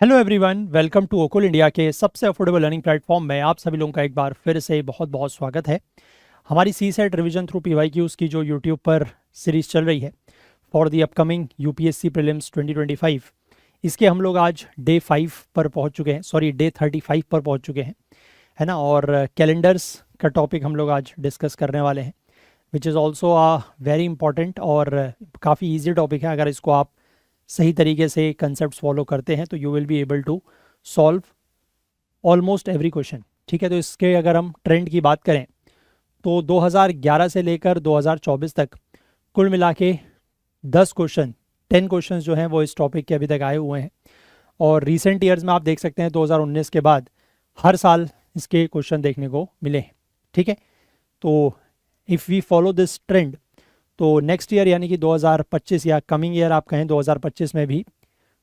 Hello everyone, welcome to ओकुल India के सबसे अफोर्डेबल लर्निंग प्लेटफॉर्म में आप सभी लोगों का एक बार फिर से बहुत बहुत स्वागत है। हमारी सी सेट रिविजन थ्रू पीवाईक्यूज़ की जो यूट्यूब पर सीरीज़ चल रही है for the upcoming UPSC prelims 2025, इसके हम लोग आज डे 5 पर पहुंच चुके हैं, सॉरी डे 35 पर पहुंच चुके हैं, है ना। और कैलेंडर्स का टॉपिक हम लोग आज डिस्कस करने वाले हैं, which is also a very important और काफ़ी ईजी टॉपिक है। अगर इसको आप सही तरीके से कंसेप्ट फॉलो करते हैं तो you will be able to solve almost every question. ठीक है, तो इसके अगर हम ट्रेंड की बात करें तो 2011 से लेकर 2024 तक कुल मिला के 10 क्वेश्चन जो हैं वो इस टॉपिक के अभी तक आए हुए हैं। और रिसेंट ईयर्स में आप देख सकते हैं 2019 के बाद हर साल इसके क्वेश्चन देखने को मिले हैं। ठीक है, तो if we follow this trend तो नेक्स्ट ईयर यानी कि 2025 या कमिंग ईयर आप कहें 2025 में भी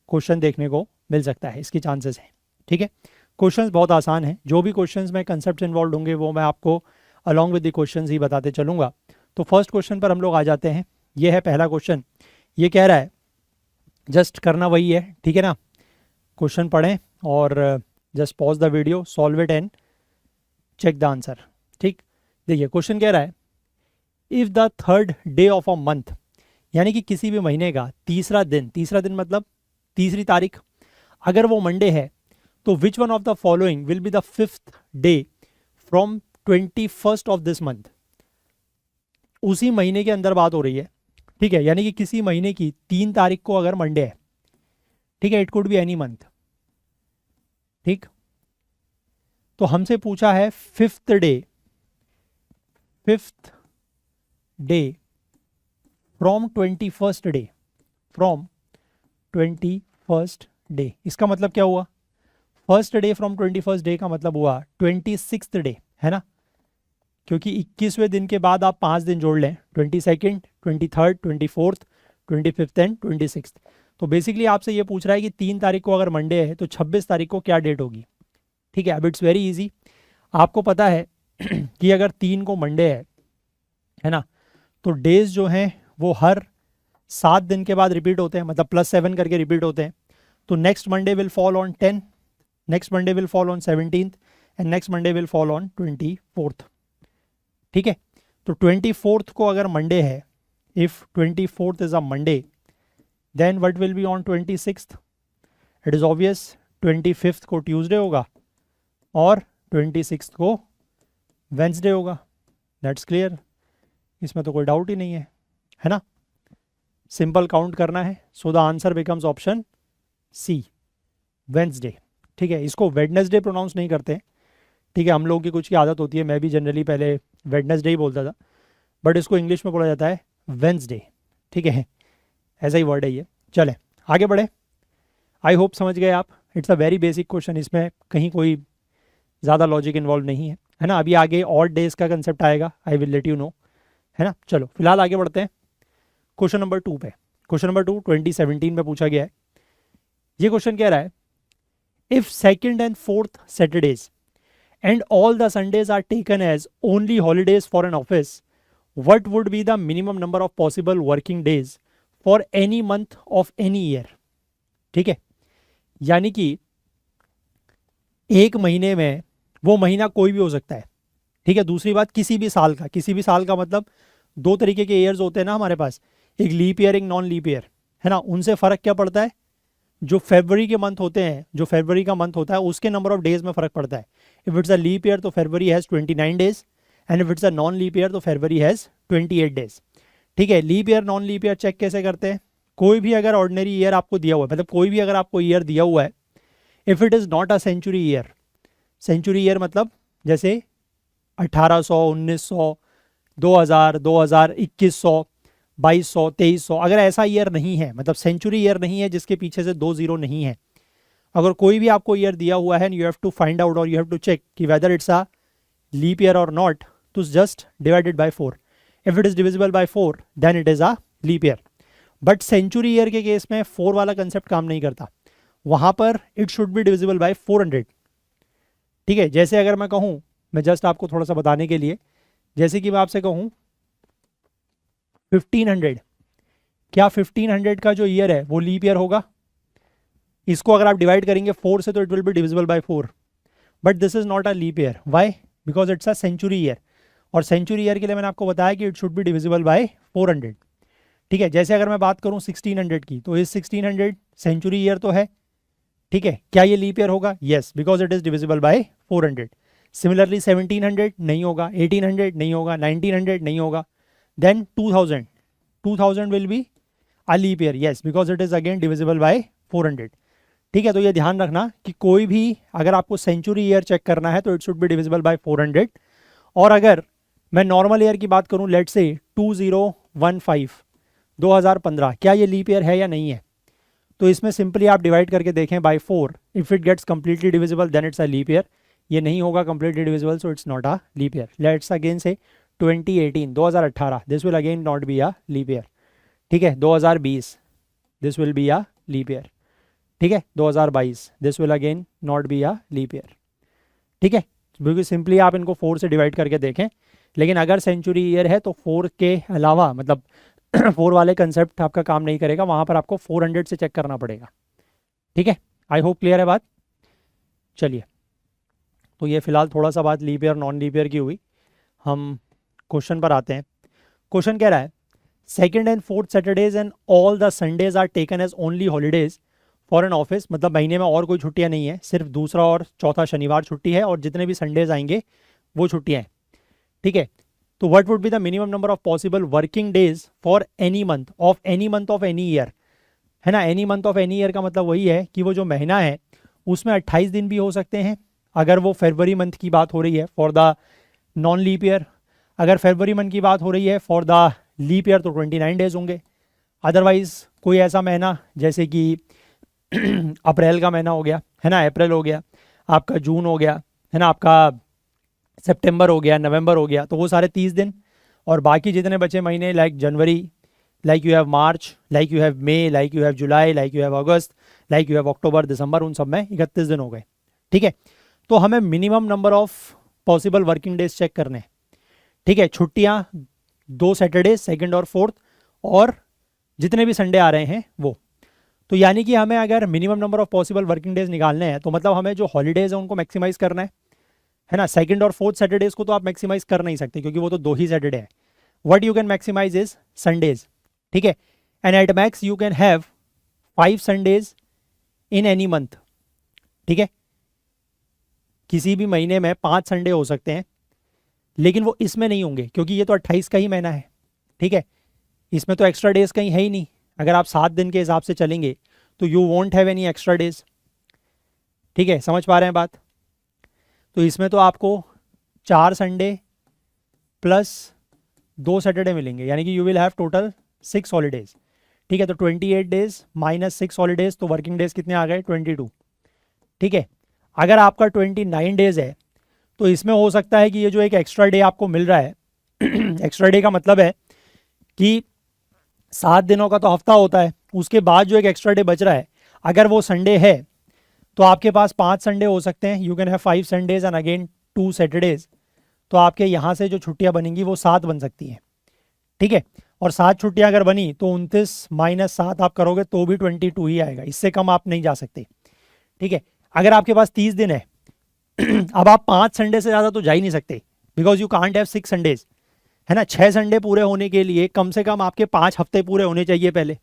क्वेश्चन देखने को मिल सकता है, इसकी चांसेस हैं। ठीक है, क्वेश्चंस बहुत आसान हैं। जो भी क्वेश्चंस में कंसेप्ट इन्वॉल्व होंगे वो मैं आपको अलॉन्ग विद द क्वेश्चंस ही बताते चलूँगा। तो फर्स्ट क्वेश्चन पर हम लोग आ जाते हैं। ये है पहला क्वेश्चन। ये कह रहा है, जस्ट करना वही है, ठीक है ना। क्वेश्चन पढ़ें और just pause the video, solve it and check the answer. ठीक, देखिए क्वेश्चन कह रहा है, if the third day of a month, यानी कि किसी भी महीने का तीसरा दिन मतलब तीसरी तारीख, अगर वो मंडे है तो which one of the following will be the fifth day from 21st of this month. उसी महीने के अंदर बात हो रही है, ठीक है, यानी कि किसी महीने की 3 तारीख को अगर मंडे है, ठीक है, it could be any month. ठीक, तो हमसे पूछा है fifth day from 21st day. इसका मतलब क्या हुआ? First day from 21st day का मतलब हुआ 26th डे, है ना, क्योंकि 21वें दिन के बाद आप 5 दिन जोड़ लें, 22nd, 23rd, 24th, 25th and 26th। तो बेसिकली आपसे ये पूछ रहा है कि 3 तारीख को अगर मंडे है तो 26 तारीख को क्या डेट होगी। ठीक है, अब इट्स वेरी इजी। आपको पता है कि अगर 3 को मंडे है ना, तो डेज जो हैं वो हर 7 दिन के बाद रिपीट होते हैं, मतलब +7 करके रिपीट होते हैं। तो next Monday will fall on 10, next Monday will fall on 17th and next Monday will fall on 24th। ठीक है, तो 24th को अगर मंडे है, if 24th is a Monday, then what will be on 26th? It is obvious, 25th को Tuesday होगा और 26th को वेंसडे होगा। दैट्स क्लियर, इसमें तो कोई डाउट ही नहीं है ना। सिंपल काउंट करना है, so the answer becomes option C, Wednesday. ठीक है, इसको वेडनेसडे प्रोनाउंस नहीं करते हैं। ठीक है, हम लोगों की कुछ की आदत होती है, मैं भी जनरली पहले वेडनेसडे ही बोलता था, बट इसको इंग्लिश में बोला जाता है वेंसडे। ठीक है, ऐसा ही वर्ड है ये। चलें आगे बढ़े, आई होप समझ गए आप। It's a very basic question, इसमें कहीं कोई ज़्यादा लॉजिक इन्वॉल्व नहीं है ना। अभी आगे ऑड डेज का कंसेप्ट आएगा, I will let you know, है ना। चलो फिलहाल आगे बढ़ते हैं क्वेश्चन नंबर 2 पे। क्वेश्चन नंबर 2 2017 में पूछा गया है। ये क्वेश्चन कह रहा है, if second and fourth Saturdays and all the Sundays are taken as only holidays for an office, what would be the minimum number of possible working days for any month of any year. ठीक है, यानी कि एक महीने में, वो महीना कोई भी हो सकता है। ठीक है, दूसरी बात, किसी भी साल का मतलब 2 तरीके के ईयर्स होते हैं ना हमारे पास, एक लीप ईयर, एक नॉन लीप ईयर, है ना। उनसे फ़र्क क्या पड़ता है? जो फरवरी के मंथ होते हैं, जो फरवरी का मंथ होता है उसके नंबर ऑफ डेज में फ़र्क पड़ता है। If it's a leap year तो February has 29 days and if it's a non leap year तो फरवरी हैज़ 28 डेज। ठीक है, leap year non leap year check कैसे करते हैं? कोई भी अगर ऑर्डिनरी ईयर आपको दिया हुआ है, मतलब कोई भी अगर आपको ईयर दिया हुआ है, if it is not a century year मतलब जैसे 1800, 1900, 2000, 2000, 2100, 2200, 2300, अगर ऐसा ईयर नहीं है, मतलब सेंचुरी ईयर नहीं है जिसके पीछे से 2 जीरो नहीं है, अगर कोई भी आपको ईयर दिया हुआ है, you have to find out और यू हैव टू चेक कि whether it's a leap year और नॉट, तो just divided by 4। If it is divisible by 4 then it is a leap year. But century year के case में 4 वाला concept काम नहीं करता, वहां पर it should be divisible by 400। ठीक है, जैसे अगर मैं कहूँ, मैं जस्ट आपको थोड़ा सा बताने के लिए, जैसे कि मैं आपसे कहूँ 1500, क्या 1500 का जो ईयर है वो लीप ईयर होगा? इसको अगर आप डिवाइड करेंगे 4 से तो it will be divisible by 4, but this is not a leap year. Why? Because it's a century year, और सेंचुरी ईयर के लिए मैंने आपको बताया कि it should be divisible by 400. ठीक है, जैसे अगर मैं बात करूं 1600 की, तो इस 1600 सेंचुरी ईयर तो है. ठीक है, क्या ये लीप ईयर होगा? Yes, because it is divisible by 400. Similarly 1700 नहीं होगा, 1800 नहीं होगा, 1900 नहीं होगा. Then 2000 will be a leap year. Yes, because it is again divisible by 400. ठीक है, तो ये ध्यान रखना कि कोई भी अगर आपको सेंचुरी ईयर चेक करना है तो it should be divisible by 400. और अगर मैं नॉर्मल ईयर की बात करूं, लेट से 2015, क्या ये लीप ईयर है या नहीं है? तो इसमें सिंपली आप डिवाइड करके देखें by 4. If it gets completely divisible then it's a leap year. ये नहीं होगा completely divisible, so it's not a leap year. Let's again say 2018, this will again not be a leap year. ठीक है, 2020, this will be a leap year. ठीक है, 2022, this will again not be a leap year. ठीक है, बिल्कुल simply आप इनको 4 से डिवाइड करके देखें. लेकिन अगर सेंचुरी ईयर है तो 4 के अलावा, मतलब 4 वाले कंसेप्ट आपका काम नहीं करेगा, वहाँ पर आपको 400 से चेक करना पड़ेगा. ठीक है, आई होप क्लियर है बात. चलिए, तो ये फिलहाल थोड़ा सा बात leap year non leap year की हुई. हम क्वेश्चन पर आते हैं. क्वेश्चन कह रहा है, second and fourth Saturdays and all the Sundays are taken as only holidays for an office. मतलब महीने में और कोई छुट्टियां नहीं है, सिर्फ दूसरा और चौथा शनिवार छुट्टी है, और जितने भी संडेज आएंगे वो छुट्टियां हैं. ठीक है, तो what would be the minimum number of possible working days for any month of any year. है ना, any month of any year का मतलब वही है कि वो जो महीना है उसमें 28 दिन भी हो सकते हैं, अगर वो फरवरी मंथ की बात हो रही है for the non leap year. अगर फरवरी मंथ की बात हो रही है फॉर द लीप ईयर तो 29 डेज होंगे. अदरवाइज कोई ऐसा महीना जैसे कि अप्रैल का महीना हो गया, है ना, अप्रैल हो गया, आपका जून हो गया, है ना, आपका सितंबर हो गया, नवंबर हो गया, तो वो सारे 30 दिन. और बाकी जितने बचे महीने, like January, like you have March, like you have May, like you have July, like you have August, like you have October, December, उन सब में 31 दिन हो गए. ठीक है, तो हमें minimum number of possible working days check करने हैं. ठीक है, छुट्टियाँ 2 सैटरडे, सेकेंड और फोर्थ, और जितने भी संडे आ रहे हैं वो. तो यानी कि हमें अगर minimum number of possible working days निकालने हैं तो मतलब हमें जो हॉलीडेज हैं उनको मैक्सिमाइज करना है ना. सेकंड और फोर्थ सैटरडेज को तो आप मैक्सिमाइज कर नहीं सकते क्योंकि वो तो 2 ही सैटरडे है. What you can maximise is Sundays. ठीक है, and at max you can have 5 Sundays in any month. ठीक है, किसी भी महीने में 5 संडे हो सकते हैं, लेकिन वो इसमें नहीं होंगे क्योंकि ये तो 28 का ही महीना है. ठीक है, इसमें तो एक्स्ट्रा डेज कहीं है ही नहीं. अगर आप 7 दिन के हिसाब से चलेंगे तो you won't have any extra days. ठीक है, समझ पा रहे हैं बात. तो इसमें तो आपको 4 संडे प्लस 2 सैटरडे मिलेंगे, यानी कि you will have total 6 holidays. ठीक है, तो 28 डेज माइनस 6 हॉलीडेज, तो वर्किंग डेज कितने आ गए? 22. ठीक है, अगर आपका 29 डेज है तो इसमें हो सकता है कि ये जो एक एक्स्ट्रा डे आपको मिल रहा है एक्स्ट्रा डे का मतलब है कि 7 दिनों का तो हफ्ता होता है, उसके बाद जो एक एक्स्ट्रा डे बच रहा है, अगर वो संडे है तो आपके पास 5 संडे हो सकते हैं. You can have 5 Sundays and again 2 Saturdays. तो आपके यहाँ से जो छुट्टियाँ बनेंगी वो 7 बन सकती हैं. ठीक है, और 7 छुट्टियाँ अगर बनी तो 29 माइनस 7 आप करोगे तो भी 22 ही आएगा, इससे कम आप नहीं जा सकते. ठीक है, अगर आपके पास 30 दिन है अब आप 5 संडे से ज़्यादा तो जा ही नहीं सकते, because you can't have 6 Sundays. है ना, 6 संडे पूरे होने के लिए कम से कम आपके 5 हफ्ते पूरे होने चाहिए पहले,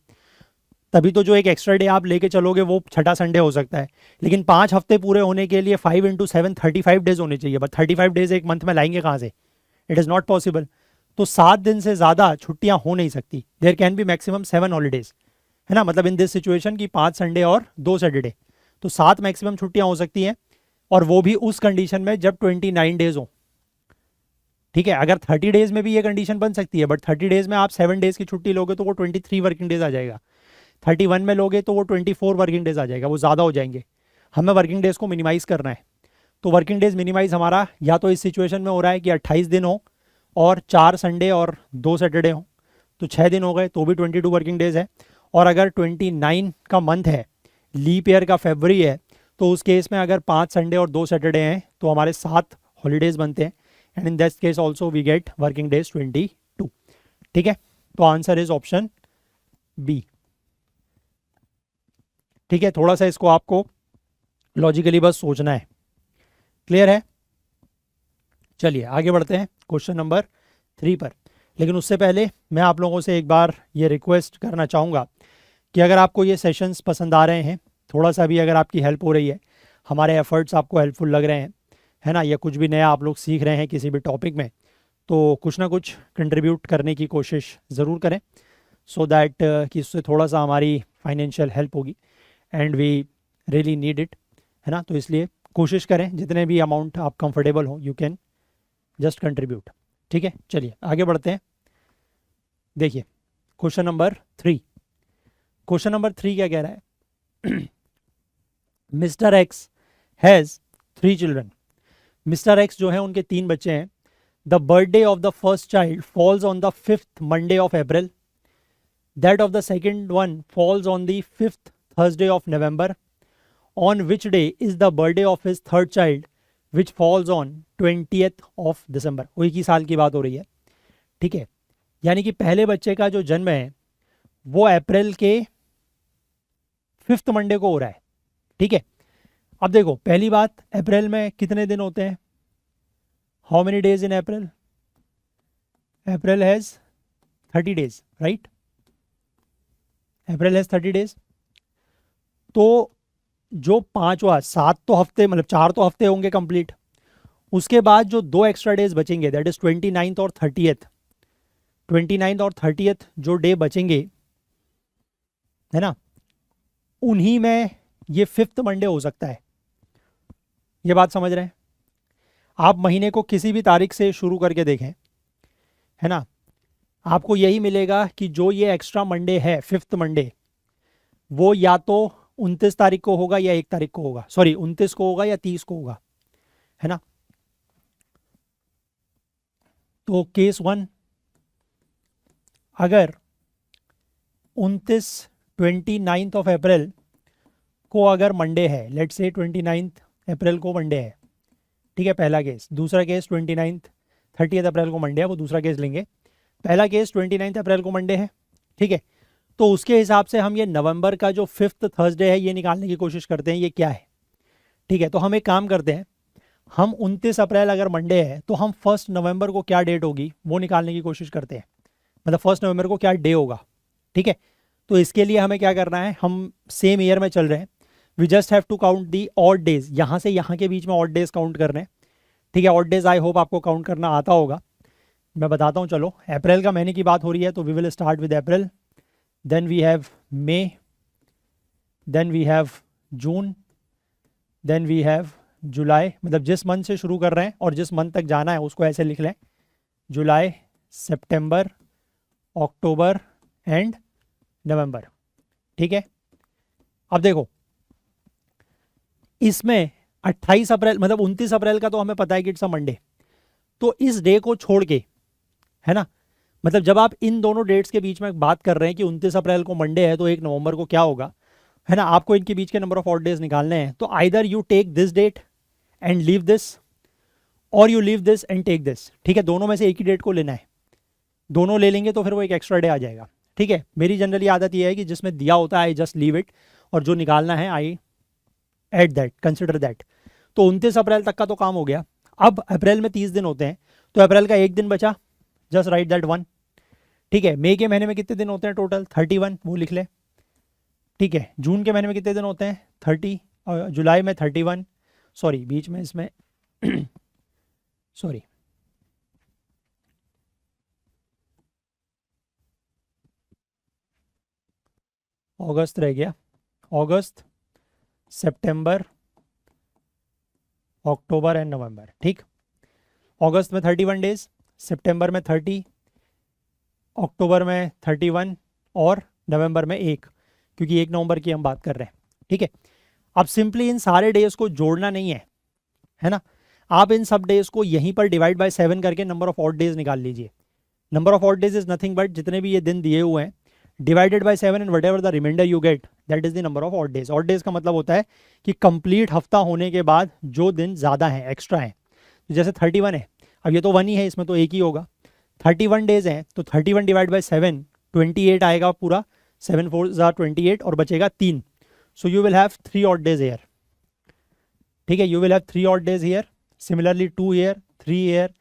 तभी तो जो एक एक्स्ट्रा डे आप लेके चलोगे वो छठा संडे हो सकता है. लेकिन 5 हफ्ते पूरे होने के लिए 5 × 7 35 डेज होने चाहिए, बट 35 डेज एक मंथ में लाएंगे कहाँ से? It is not possible. तो 7 दिन से ज़्यादा छुट्टियाँ हो नहीं सकती. There can be maximum 7 holidays. है ना, मतलब इन दिस सिचुएशन की 5 संडे और 2 सैटरडे, तो 7 मैक्सिमम छुट्टियाँ हो सकती हैं, और वो भी उस कंडीशन में जब 29 डेज हो. ठीक है, अगर 30 डेज में भी ये कंडीशन बन सकती है, बट 30 डेज में आप 7 डेज की छुट्टी लोगे तो वो 23 वर्किंग डेज आ जाएगा. 31 में लोगे तो वो 24 वर्किंग डेज आ जाएगा, वो ज़्यादा हो जाएंगे. हमें वर्किंग डेज को मिनिमाइज़ करना है. तो वर्किंग डेज मिनिमाइज हमारा या तो इस सिचुएशन में हो रहा है कि 28 दिन हो और 4 संडे और 2 सैटरडे हो, तो 6 दिन हो गए, तो भी 22 वर्किंग डेज है. और अगर 29 का मंथ है, लीप ईयर का फरवरी है, तो उस केस में अगर 5 संडे और 2 सैटरडे हैं तो हमारे 7 हॉलीडेज बनते हैं. And in this case also we get working days 22. ठीक है, तो आंसर इज ऑप्शन बी. ठीक है, थोड़ा सा इसको आपको लॉजिकली बस सोचना है। क्लियर है? चलिए आगे बढ़ते हैं क्वेश्चन नंबर 3 पर। लेकिन उससे पहले मैं आप लोगों से एक बार ये रिक्वेस्ट करना चाहूँगा कि अगर आपको ये सेशंस पसंद आ रहे हैं, थोड़ा सा भी अगर आपकी हेल्प हो रही है, हमारे एफर्ट्स आपको हेल्पफुल लग रहे हैं, है ना, या कुछ भी नया आप लोग सीख रहे हैं किसी भी टॉपिक में, तो कुछ ना कुछ कंट्रीब्यूट करने की कोशिश ज़रूर करें, सो दैट कि इससे थोड़ा सा हमारी फाइनेंशियल हेल्प होगी and we really need it, है ना। तो इसलिए कोशिश करें जितने भी अमाउंट आप कंफर्टेबल हो, यू कैन जस्ट कंट्रीब्यूट। ठीक है, चलिए आगे बढ़ते हैं। देखिए क्वेश्चन नंबर 3। क्वेश्चन नंबर 3 क्या कह रहा है? Mister x has 3 children. Mister x जो है उनके 3 बच्चे हैं। The birthday of the first child falls on the 5th Monday of April, that of the second one falls on the 5th Thursday of November, on which day is the birthday of his third child which falls on 20th of December. वो एक ही साल की बात हो रही है, ठीक है। यानी कि पहले बच्चे का जो जन्म है वो अप्रैल के 5th मंडे को हो रहा है, ठीक है। अब देखो पहली बात, अप्रैल में कितने दिन होते हैं? How many days in April? April has 30 days, right? April has 30 days. तो जो 7 तो हफ्ते, मतलब 4 तो हफ्ते होंगे कंप्लीट। उसके बाद जो 2 एक्स्ट्रा डेज बचेंगे, दैट इज 29th और 30th। 29th और 30th जो डे बचेंगे, है ना, उन्हीं में ये 5th मंडे हो सकता है। ये बात समझ रहे हैं? आप महीने को किसी भी तारीख से शुरू करके देखें, है ना, आपको यही मिलेगा कि जो ये एक्स्ट्रा मंडे है 5th मंडे, वो या तो 29 तारीख को होगा या 1 तारीख को होगा, सॉरी 29 को होगा या 30 को होगा, है ना। तो केस 1, अगर 29 ऑफ अप्रैल को अगर मंडे है, लेट्स से 29 अप्रैल को मंडे है, ठीक है, पहला केस। दूसरा केस 30 अप्रैल को मंडे है, वो दूसरा केस लेंगे। पहला केस 29 अप्रैल को मंडे है, ठीक है। तो उसके हिसाब से हम ये नवंबर का जो 5th थर्सडे है ये निकालने की कोशिश करते हैं, ये क्या है, ठीक है। तो हम एक काम करते हैं, हम 29 अप्रैल अगर मंडे है तो हम 1 नवंबर को क्या डेट होगी वो निकालने की कोशिश करते हैं, मतलब 1 नवंबर को क्या डे होगा, ठीक है। तो इसके लिए हमें क्या करना है, हम सेम ईयर में चल रहे हैं, we just have to count the odd days. यहाँ से यहाँ के बीच में ऑड डेज काउंट करने हैं, ठीक है। ऑड डेज आई होप आपको काउंट करना आता होगा, मैं बताता हूँ। चलो, अप्रैल का महीने की बात हो रही है तो we will start with April, then we have May, then we have June, then we have July. मतलब जिस मंथ से शुरू कर रहे हैं और जिस मंथ तक जाना है उसको ऐसे लिख लें, जुलाई, सितंबर, अक्टूबर एंड नवंबर, ठीक है। अब देखो इसमें 28 अप्रैल, मतलब 29 अप्रैल का तो हमें पता है कि इट्स अ मंडे, तो इस डे को छोड़ के, है ना, मतलब जब आप इन दोनों डेट्स के बीच में बात कर रहे हैं कि 29 अप्रैल को मंडे है तो 1 नवंबर को क्या होगा, है ना, आपको इनके बीच के नंबर ऑफ ऑड डेज निकालने हैं। तो either you take this date and leave this, और you leave this and take this, ठीक है। दोनों में से एक ही डेट को लेना है, दोनों ले लेंगे तो फिर वो एक एक्स्ट्रा डे आ जाएगा, ठीक है। मेरी जनरली आदत ये है कि जिसमें दिया होता है आई जस्ट लीव इट, और जो निकालना है आई एट दैट, कंसिडर दैट। तो 29 अप्रैल तक का तो काम हो गया। अब अप्रैल में 30 दिन होते हैं, तो अप्रैल का एक दिन बचा, जस्ट राइट दैट 1, ठीक है। मई के महीने में कितने दिन होते हैं टोटल? 31, वो लिख ले, ठीक है। जून के महीने में कितने दिन होते हैं? 30, और जुलाई में 31, सॉरी बीच में इसमें सॉरी अगस्त रह गया, अगस्त, सितंबर, अक्टूबर एंड नवंबर, ठीक। अगस्त में 31 डेज, सितंबर में 30, अक्टूबर में 31 और नवंबर में 1, क्योंकि 1 नवंबर की हम बात कर रहे हैं, ठीक है। अब सिंपली इन सारे डेज को जोड़ना नहीं है ना, आप इन सब डेज को यहीं पर डिवाइड बाय 7 करके नंबर ऑफ ऑड डेज निकाल लीजिए। Number of odd days is nothing but जितने भी ये दिन दिए हुए हैं divided by 7 and whatever the remainder you get, that is the number of odd days. Odd days का मतलब होता है कि कंप्लीट हफ्ता होने के बाद जो दिन ज़्यादा हैं, एक्स्ट्रा हैं। तो जैसे 31 है, अब ये तो 1 ही है, इसमें तो 1 ही होगा। 31 डेज हैं तो 31 डिवाइड बाई 7, 28 आएगा पूरा, 7 4 28 और बचेगा 3। So you will have 3 odd days here, ठीक है, you will have 3 odd days here, similarly 2 here, 3 here,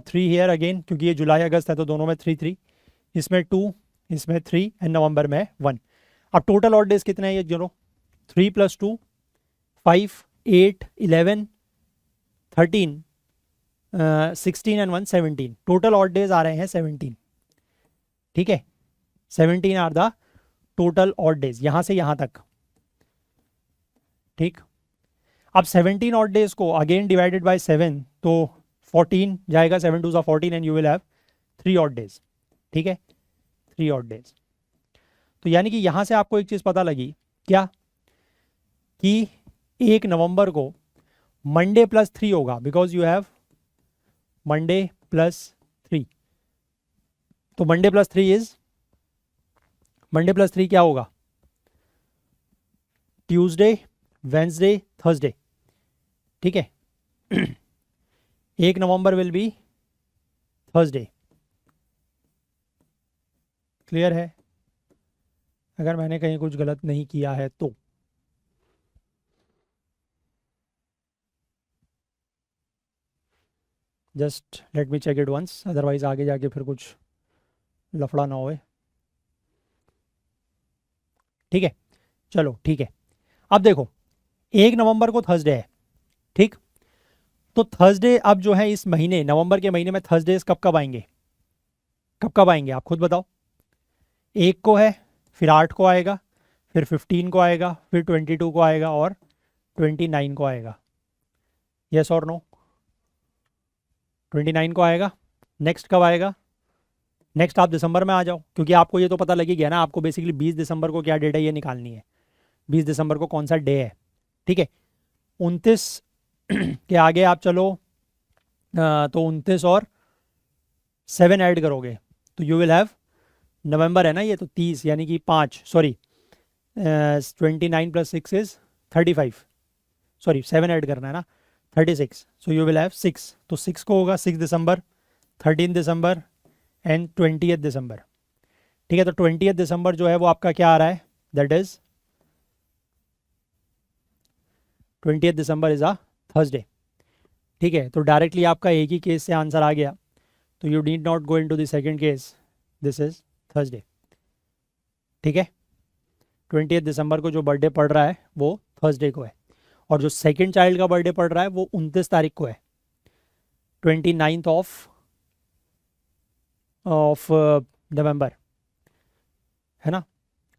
3 here again, क्योंकि ये जुलाई अगस्त है तो दोनों में 3 इसमें 2, इसमें 3 एंड नवंबर में 1। अब टोटल ऑड डेज कितने हैं ये गिनो, 3 + 2 5 8 11 13 16 एंड 1 17, टोटल ऑड डेज आ रहे हैं 17, ठीक है, 17 are the total odd days यहां से यहां तक, ठीक। अब 17 ऑड डेज को अगेन डिवाइडेड बाय 7 तो 14 जाएगा, 7 2 14 and you will have 3 odd days, ठीक है, 3 ऑड डेज। तो यानी कि यहां से आपको एक चीज पता लगी क्या, कि 1 नवंबर को मंडे +3 होगा, बिकॉज यू हैव मंडे +3, तो मंडे प्लस थ्री क्या होगा, ट्यूसडे, वेंसडे, थर्सडे, ठीक है। 1 November will B Thursday, clear है, अगर मैंने कहीं कुछ गलत नहीं किया है तो। Just let me check it once, otherwise आगे जाके फिर कुछ लफड़ा ना होए, ठीक है, चलो ठीक है। अब देखो 1 नवंबर को थर्सडे है, ठीक, तो थर्सडे अब जो है इस महीने नवंबर के महीने में थर्सडेज कब कब आएंगे, कब कब आएंगे आप खुद बताओ। 1 को है, फिर 8 को आएगा, फिर 15 को आएगा, फिर 22 को आएगा और 29 को आएगा, यस और नो, 29 को आएगा। नेक्स्ट कब आएगा, नेक्स्ट आप दिसंबर में आ जाओ, क्योंकि आपको ये तो पता लगी गया ना, आपको बेसिकली 20 दिसंबर को क्या डेट है ये निकालनी है, 20 दिसंबर को कौन सा डे है, ठीक है। 29 के आगे आप चलो तो 29 और 7 ऐड करोगे तो यू विल हैव, नवंबर है ना ये, तो 30 यानी कि 5, सॉरी 29 + 6 इज 35, सॉरी 7 ऐड करना है ना, 36, सो यू विल हैव 6, तो 6 को होगा 6 दिसंबर, 13 दिसंबर एंड 20 दिसंबर, ठीक है। तो 20 दिसंबर जो है वो आपका क्या आ रहा है, that is 20 December is a Thursday, ठीक है। तो डायरेक्टली आपका एक ही केस से आंसर आ गया, तो you need not go in to the second case, this is Thursday, ठीक है। 20 दिसंबर को जो बर्थडे पड़ रहा है वो थर्सडे को है, और जो सेकेंड चाइल्ड का बर्थडे पड़ रहा है वो 29 तारीख को है, 29th ऑफ नवंबर, है ना।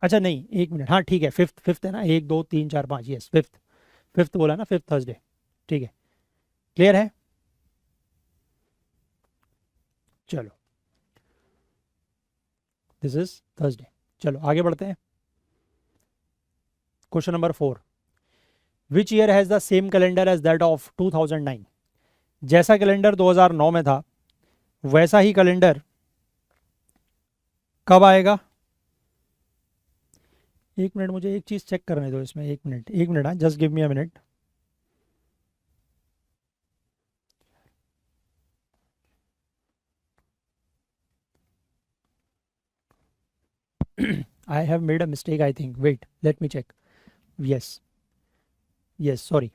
अच्छा नहीं, 1 मिनट, हाँ ठीक है, फिफ्थ है ना, 1 2 3 4 5, यस फिफ्थ बोला ना, 5th थर्सडे, ठीक है, क्लियर है। चलो दिस इज थर्सडे, चलो आगे बढ़ते हैं। Question number 4, which year has the same calendar as that of 2009, जैसा कैलेंडर 2009 में था वैसा ही कैलेंडर कब आएगा। 1 मिनट, मुझे एक चीज़ चेक करने दो इसमें, 1 मिनट, हाँ, just give me a minute. I have made a mistake, I think. Wait, let me check. Yes, sorry.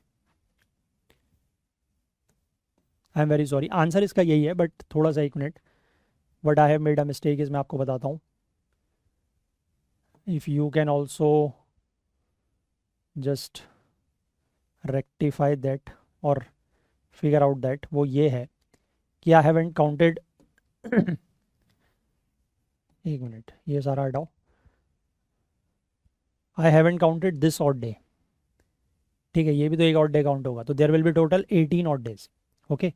I am very sorry, answer इसका यही है, बट थोड़ा सा 1 minute, but I have made a mistake is, मैं आपको बताता हूँ। If you can also just rectify that और फिगर आउट दैट, वो ये है कि आई हैवंट काउंटेड 1 मिनट, ये सारा हटाओ, I haven't counted this odd day, ठीक है, ये भी तो एक ऑड डे काउंट होगा, तो there will be total 18 odd days, okay.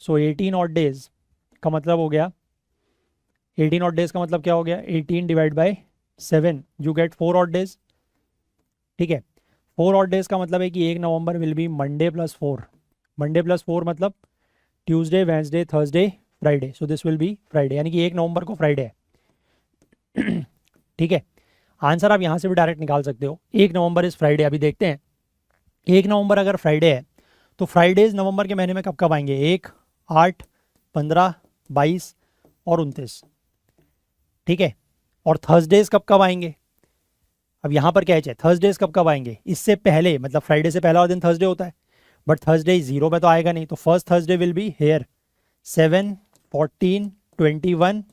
So 18 odd days का मतलब हो गया, 18 ऑड डेज का मतलब क्या हो गया, 18 divide by 7 you gate 4 odd days, ठीक है। 4 ऑड डेज का मतलब है कि 1 November will be Monday +4, Monday +4 मतलब Tuesday, Wednesday, Thursday, Friday, so this will B Friday, यानी कि 1 नवंबर को फ्राइडे है, ठीक है। आंसर आप यहाँ से भी डायरेक्ट निकाल सकते हो, 1 नवंबर इज फ्राइडे। अभी देखते हैं 1 नवंबर अगर फ्राइडे है तो फ्राइडेज नवंबर के महीने में कब कब आएंगे, 1 8 15 22 और 29, ठीक है। और थर्सडेज कब कब आएंगे, अब यहाँ पर क्या है, थर्सडेज कब कब आएंगे, इससे पहले, मतलब फ्राइडे से पहला दिन थर्सडे होता है, बट थर्सडे 0 में तो आएगा नहीं, तो first Thursday will be here 7, 14, 21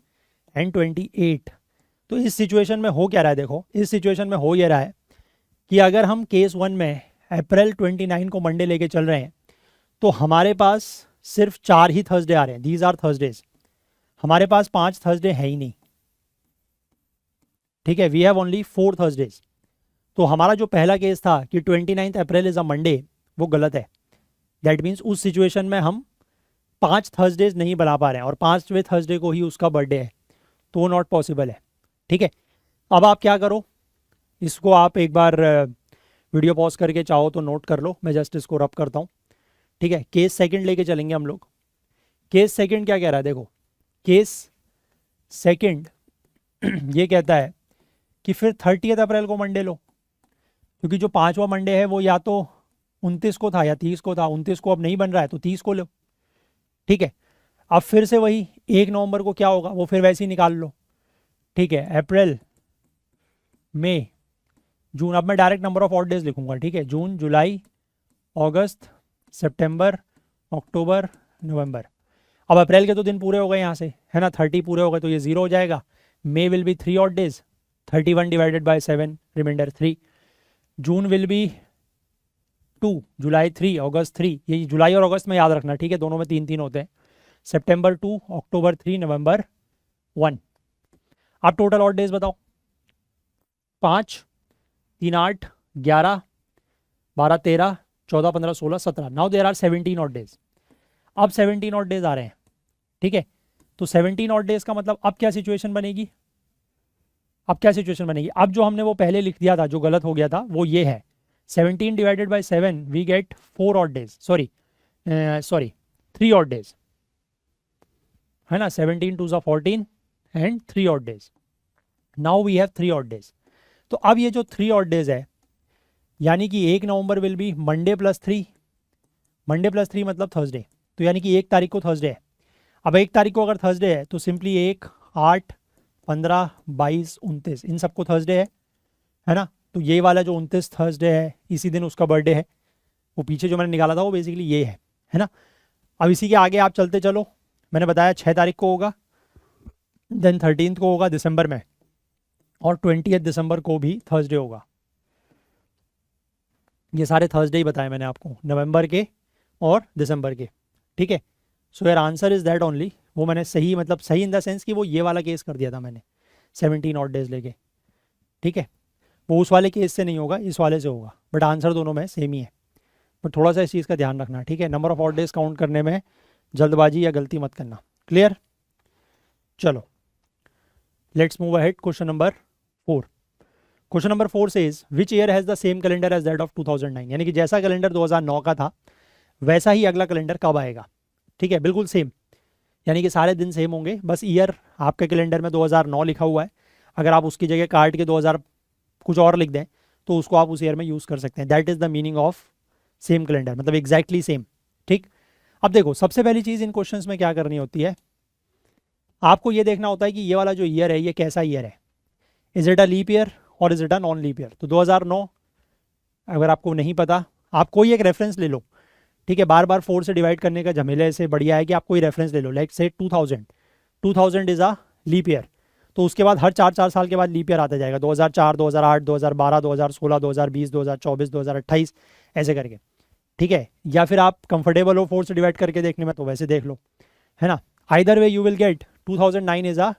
and 28। तो इस सिचुएशन में हो क्या रहा है, देखो इस सिचुएशन में हो ये रहा है कि अगर हम केस 1 में अप्रैल 29 को मंडे लेके चल रहे हैं तो हमारे पास सिर्फ 4 ही थर्सडे आ रहे हैं, दीज आर थर्सडेज, हमारे पास 5 थर्सडे है ही नहीं, ठीक है, वी हैव ओनली 4 थर्सडेज। तो हमारा जो पहला केस था कि 29 अप्रैल इज अ मंडे, वो गलत है। दैट मीन्स उस सिचुएशन में हम 5 थर्सडेज नहीं बना पा रहे हैं और 5वें थर्सडे को ही उसका बर्थडे है, तो वो नॉट पॉसिबल है, ठीक है। अब आप क्या करो, इसको आप एक बार वीडियो पॉज करके चाहो तो नोट कर लो, मैं जस्ट इसको रब करता हूँ, ठीक है। केस सेकंड लेके चलेंगे हम लोग। केस सेकंड क्या कह रहा है, देखो केस सेकंड ये कहता है कि फिर 30 अप्रैल को मंडे लो, क्योंकि जो 5वां मंडे है वो या तो 29 को था या 30 को था, 29 को अब नहीं बन रहा है तो 30 को लो, ठीक है। अब फिर से वही 1 नवंबर को क्या होगा, वो फिर वैसे ही निकाल लो, ठीक है। अप्रैल, मई, जून, अब मैं direct number of odd days लिखूंगा, ठीक है, जून, जुलाई, अगस्त, सितंबर, अक्टूबर, नवंबर। अब अप्रैल के तो दिन पूरे हो गए यहाँ से, है ना, 30 पूरे हो गए तो ये 0 हो जाएगा। May will be 3 odd days, 31 divided by 7, reminder 3। June will be 2, July 3, August 3, ये जुलाई और अगस्त में याद रखना, ठीक है, दोनों में 3 3 होते हैं। सितंबर 2, अक्टूबर 3, नवंबर 1। आप टोटल ऑड डेज बताओ, 5, 3, 8, 11, 12, 13, 14, 15, 16, 17। Now there are 17 odd days. अब 17 ऑड डेज आ रहे हैं, ठीक है। तो 17 ऑड डेज का मतलब अब क्या सिचुएशन बनेगी, अब क्या सिचुएशन बनेगी, अब जो हमने वो पहले लिख दिया था जो गलत हो गया था वो ये है, 17 divided by 7 we get 4 odd days, sorry 3 odd days, है ना, 17 2 14 and 3 odd days. Now we have 3 odd days. तो अब ये जो 3 ऑड डेज है, यानी कि 1 November will be Monday plus 3, Monday plus 3 मतलब थर्सडे, तो यानी कि 1 तारीख को थर्सडे है। अब 1 तारीख को अगर थर्सडे है तो सिंपली 1, 8, 15, 22, 29 इन सबको थर्सडे है ना। तो ये वाला जो 29 थर्सडे है इसी दिन उसका बर्थडे है, वो पीछे जो मैंने निकाला था वो बेसिकली ये है ना। अब इसी के आगे आप चलते चलो, मैंने बताया 6 तारीख को होगा, देन 13 को होगा दिसंबर में, और 20 दिसंबर को भी थर्सडे होगा। ये सारे थर्सडे ही बताए मैंने आपको, नवंबर के और दिसंबर के, ठीक है। So your answer is that only. वो मैंने सही, मतलब सही इन द सेंस कि वो ये वाला केस कर दिया था मैंने 17 ऑड डेज लेके, ठीक है। वो उस वाले केस से नहीं होगा, इस वाले से होगा, बट आंसर दोनों में सेम ही है। बट थोड़ा सा इस चीज़ का ध्यान रखना, ठीक है, number of odd days count करने में जल्दबाजी या गलती मत करना। क्लियर, चलो let's move ahead. Question number 4। Question number 4 says which year has the same calendar as that of 2009, यानी कि जैसा कैलेंडर 2009 का था वैसा ही अगला कैलेंडर कब आएगा, ठीक है, बिल्कुल सेम, यानी कि सारे दिन सेम होंगे, बस ईयर आपके कैलेंडर में 2009 लिखा हुआ है, अगर आप उसकी जगह काट के 2000 कुछ और लिख दें तो उसको आप उस ईयर में यूज़ कर सकते हैं। That is the meaning of same calendar, मतलब एग्जैक्टली सेम, ठीक। अब देखो सबसे पहली चीज़ इन क्वेश्चंस में क्या करनी होती है, आपको ये देखना होता है कि ये वाला जो ईयर है ये कैसा ईयर है, is it a leap year और is it a non leap year. तो 2009 अगर आपको नहीं पता, आप कोई एक रेफरेंस ले लो, ठीक है, बार बार 4 से डिवाइड करने का झमेले से बढ़िया है कि आप कोई रेफरेंस ले लो, लाइक से 2000 इज़ अ लीप ईयर, तो उसके बाद हर 4 4 साल के बाद लीप ईयर आता जाएगा, 2004, 2008, 2012, 2016, 2020, 2024, 2028 ऐसे करके, ठीक है। या फिर आप कंफर्टेबल हो 4 से डिवाइड करके देखने में तो वैसे देख लो, है ना। Either way you will get 2009 is a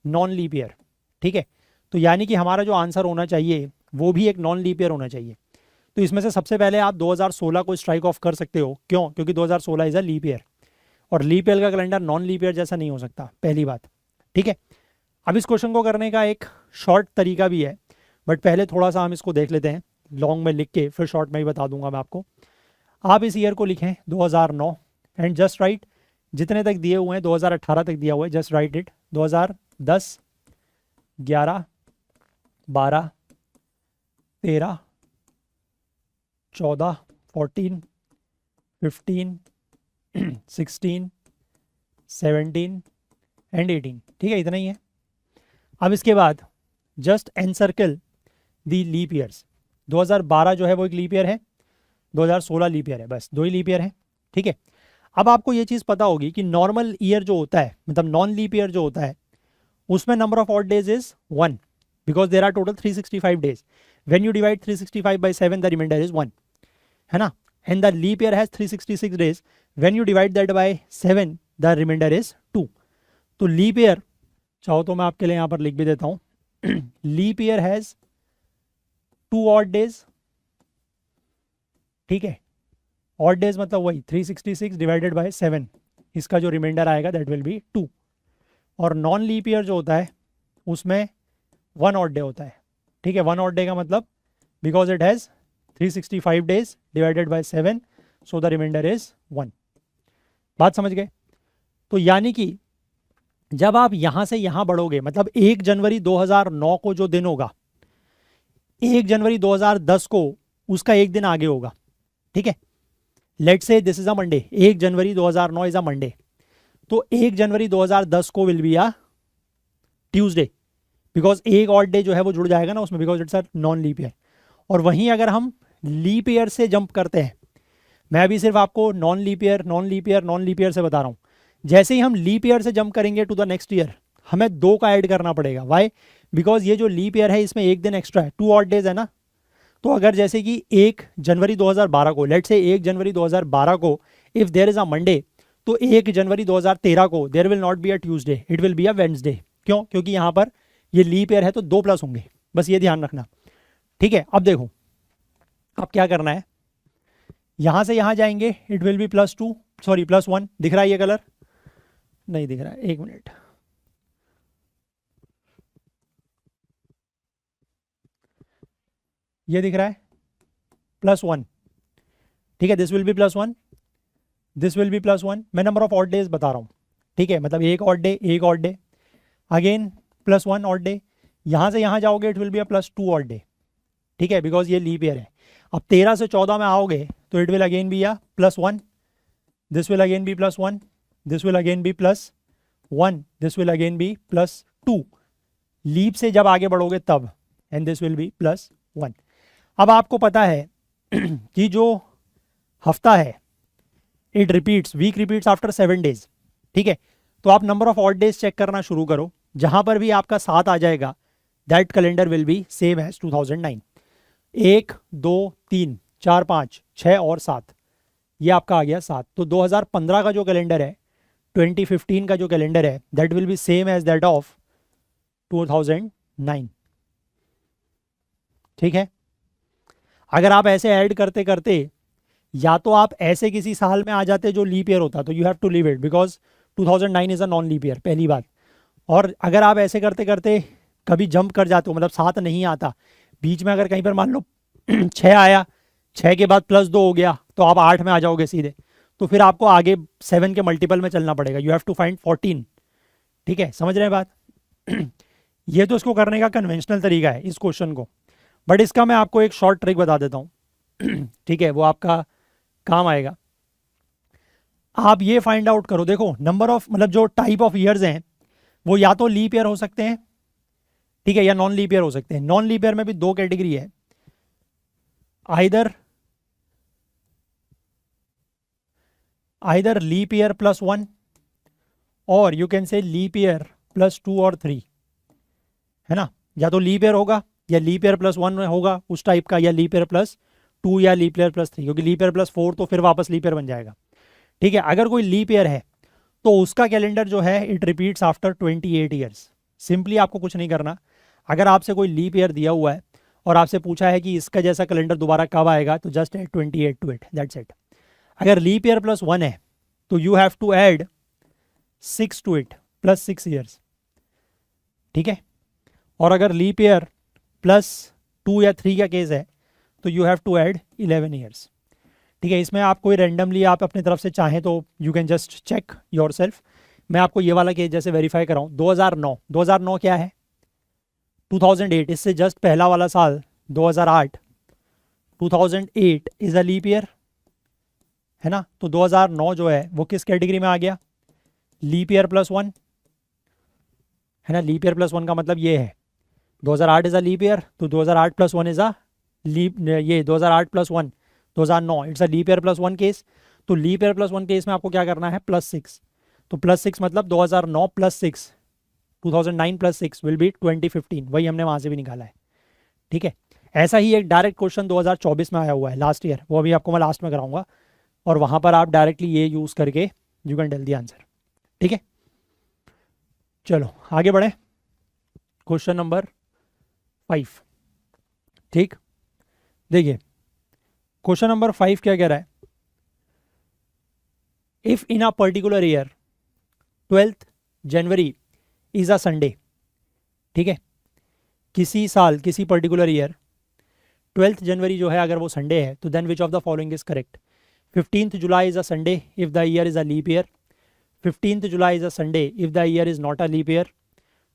non leap year, ठीक है। तो यानी कि हमारा जो आंसर होना चाहिए वो भी एक नॉन लीप ईयर होना चाहिए। तो इसमें से सबसे पहले आप 2016 को स्ट्राइक ऑफ कर सकते हो, क्यों, क्योंकि 2016 इज़ अ लीप ईयर, और लीप ईयर का कैलेंडर नॉन लीप ईयर जैसा नहीं हो सकता, पहली बात, ठीक है। अब इस क्वेश्चन को करने का एक शॉर्ट तरीका भी है, बट पहले थोड़ा सा हम इसको देख लेते हैं लॉन्ग में लिख के, फिर शॉर्ट में ही बता दूंगा मैं आपको। आप इस ईयर को लिखें 2009 एंड जस्ट राइट, जितने तक दिए हुए हैं 2018 तक दिया हुआ है, जस्ट राइट इट, 2010, 11, 12, 13, 14, 14, 15, 16, 17 एंड 18, ठीक है, इतना ही है। अब इसके बाद जस्ट एनसर्कल दी लीप ईयर्स। 2012 जो है वो एक लीप ईयर है, 2016 लीप ईयर है, बस 2 ही लीप ईयर है। ठीक है, अब आपको ये चीज़ पता होगी कि नॉर्मल ईयर जो होता है, मतलब नॉन लीप ईयर जो होता है, उसमें number of odd days is 1 because there are total 365 days. When you divide 365 by 7 the remainder is 1, है ना। And the leap year has 366 days, when you divide that by 7 the remainder is 2। तो leap year, चाहो तो मैं आपके लिए यहाँ पर लिख भी देता हूँ, leap year has 2 odd days. ठीक है, ऑड डेज मतलब वही 366 डिवाइडेड बाय 7, इसका जो रिमाइंडर आएगा दैट विल बी 2। और नॉन लीप ईयर जो होता है उसमें 1 ऑड डे होता है। ठीक है, 1 ऑड डे का मतलब because it has 365 days divided by 7, so the remainder is 1। बात समझ गए। तो यानी कि जब आप यहां से यहां बढ़ोगे, मतलब 1 जनवरी 2009 को जो दिन होगा, 1 जनवरी 2010 को उसका एक दिन आगे होगा। ठीक है, let's say this is a Monday, 1 January 2009 is a Monday, तो 1 जनवरी 2010 को will be a Tuesday, because एक और डे जो है वो जुड़ जाएगा ना उसमें, because it's a non leap year. और वहीं अगर हम लीप ईयर से जंप करते हैं, मैं अभी सिर्फ आपको non leap year non leap year non leap year से बता रहा हूँ, जैसे ही हम लीप ईयर से जंप करेंगे टू द नेक्स्ट ईयर, हमें 2 का ऐड करना पड़ेगा। वाई? बिकॉज ये जो लीप ईयर है इसमें एक दिन एक्स्ट्रा है, 2 ऑड डेज है ना। तो अगर जैसे कि 1 जनवरी 2012 को, लेट से 1 जनवरी 2012 को if there is a Monday, तो 1 जनवरी 2013 को there will not be a Tuesday, it will be a Wednesday. क्यों? क्योंकि यहाँ पर ये लीप ईयर है तो 2 प्लस होंगे, बस ये ध्यान रखना। ठीक है, अब देखो अब क्या करना है, यहां से यहां जाएंगे, इट विल बी +2, सॉरी +1। दिख रहा है ये कलर? नहीं दिख रहा है, 1 मिनट। ये दिख रहा है +1। ठीक है, this will be +1, this will be +1। मैं नंबर ऑफ ऑड डेज बता रहा हूँ। ठीक है, मतलब एक ऑड डे, एक odd day, again +1 odd day, यहां से यहां जाओगे it will be a +2 odd day. ठीक है, बिकॉज ये लीप ईयर है। अब 13 से 14 में आओगे तो it will again be a +1, this will again be +1, this will again be +1, this will again be +2। Leap से जब आगे बढ़ोगे तब, एंड दिस विल बी +1। अब आपको पता है कि जो हफ्ता है it repeats, week repeats after 7 days. ठीक है, तो आप number of odd days check करना शुरू करो, जहां पर भी आपका 7 आ जाएगा that calendar will be same as 2009। 1 2 3 4 5 6 और 7, ये आपका आ गया 7। तो 2015 का जो कैलेंडर है, 2015 का जो कैलेंडर है that will be same as that of 2009। ठीक है, अगर आप ऐसे ऐड करते करते, या तो आप ऐसे किसी साल में आ जाते जो लीप ईयर होता, तो you have to leave it because 2009 is a non leap year, पहली बात। और अगर आप ऐसे करते करते कभी जंप कर जाते हो, मतलब 7 नहीं आता, बीच में अगर कहीं पर मान लो 6 आया, 6 के बाद +2 हो गया, तो आप 8 में आ जाओगे सीधे। तो फिर आपको आगे 7 के मल्टीपल में चलना पड़ेगा, यू हैव टू फाइंड 14। ठीक है, समझ रहे हैं बात? ये तो इसको करने का कन्वेंशनल तरीका है इस क्वेश्चन को, बट इसका मैं आपको एक शॉर्ट ट्रिक बता देता हूँ। ठीक है, वो आपका काम आएगा। आप ये फाइंड आउट करो, देखो नंबर ऑफ, मतलब जो टाइप ऑफ ईयर्स हैं वो या तो लीप ईयर हो सकते हैं, ठीक है, या नॉन लीप ईयर हो सकते हैं। नॉन लीप ईयर में भी 2 कैटेगरी है, आइदर लीप ईयर +1 और you can say leap year +2 और 3, है ना। या तो लीप ईयर होगा या लीप ईयर +1 होगा उस टाइप का, या लीप ईयर +2 या लीप ईयर +3, क्योंकि लीप ईयर +4 तो फिर वापस लीप ईयर बन जाएगा। ठीक है, अगर कोई लीप ईयर है तो उसका कैलेंडर जो है it repeats after 28 years. Simply आपको कुछ नहीं करना, अगर आपसे कोई लीप ईयर दिया हुआ है और आपसे पूछा है कि इसका जैसा कैलेंडर दोबारा कब आएगा, तो just add 28 to it, that's it. अगर लीप ईयर +1 है तो you have to add 6 to it, +6 years. ठीक है, और अगर लीप ईयर +2 या 3 का केस है तो you have to add 11 years. ठीक है, इसमें आप कोई रैंडमली आप अपनी तरफ से चाहें तो you can just check yourself. मैं आपको ये वाला केस जैसे वेरीफाई कराऊँ, 2009 क्या है, 2008, इससे जस्ट पहला वाला साल 2008, 2008 इज अ लीप ईयर, है ना। तो 2009 जो है वो किस कैटेगरी में आ गया, लीप ईयर +1, है ना। लीप ईयर +1 का मतलब ये है 2008 इज अ लीप ईयर, तो 2008 प्लस 1 इज अ लीप, ये 2008 प्लस 1 2009 it's a leap year plus 1 case. तो लीप ईयर प्लस 1 केस में आपको क्या करना है, +6। तो +6 मतलब 2009 प्लस 6, 2009 प्लस 6 विल बी 2015, वही हमने वहाँ से भी निकाला है। ठीक है, ऐसा ही एक डायरेक्ट क्वेश्चन 2024 में आया हुआ है लास्ट ईयर, वो अभी आपको मैं लास्ट में कराऊंगा, और वहाँ पर आप डायरेक्टली ये यूज़ करके you can tell the answer. ठीक है, चलो आगे बढ़े, क्वेश्चन नंबर 5। ठीक, देखिए क्वेश्चन नंबर 5 क्या कह रहा है, if in a particular year 12th January is a Sunday. ठीक है, किसी साल किसी पर्टिकुलर ईयर 12th जनवरी जो है अगर वो संडे है, तो then which of the following is correct. 15th July is a Sunday if the year is a leap year, 15th July is a Sunday if the year is not a leap year,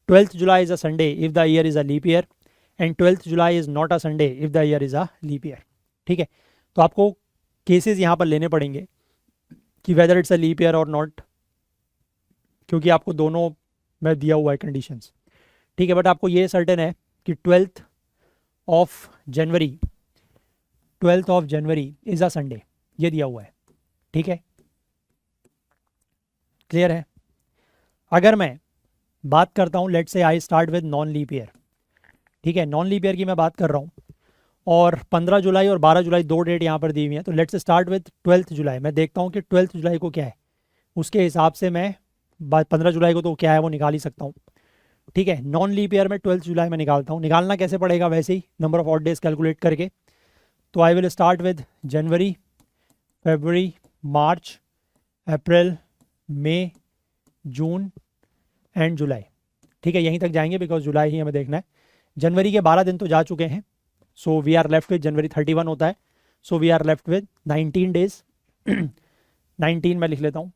12th July is a Sunday if the year is a leap year, and 12th July is not a Sunday if the year is a leap year. ठीक है, तो आपको cases यहाँ पर लेने पड़ेंगे कि whether it's a leap year और नॉट, क्योंकि आपको दोनों में दिया हुआ है कंडीशंस। ठीक है, बट आपको ये सर्टेन है कि 12th of January is a Sunday, ये दिया हुआ है। ठीक है, क्लियर है। अगर मैं बात करता हूँ, let's say I start with non leap year. ठीक है, नॉन लीप ईयर की मैं बात कर रहा हूँ, और 15 जुलाई और 12 जुलाई दो डेट यहाँ पर दी हुई है, तो लेट्स स्टार्ट विद 12th जुलाई। मैं देखता हूँ कि 12th जुलाई को क्या है, उसके हिसाब से मैं 15 जुलाई को तो क्या है वो निकाल ही सकता हूँ। ठीक है, नॉन लीप ईयर में 12th जुलाई में निकालता हूँ। निकालना कैसे पड़ेगा, वैसे ही number of odd days calculate करके। तो I will start with January, February, March, April, May, June and July. ठीक है, यहीं तक जाएंगे बिकॉज जुलाई ही हमें देखना है। जनवरी के 12 दिन तो जा चुके हैं, so we are left with, January 31 होता है, so we are left with 19 days. 19 मैं लिख लेता हूँ।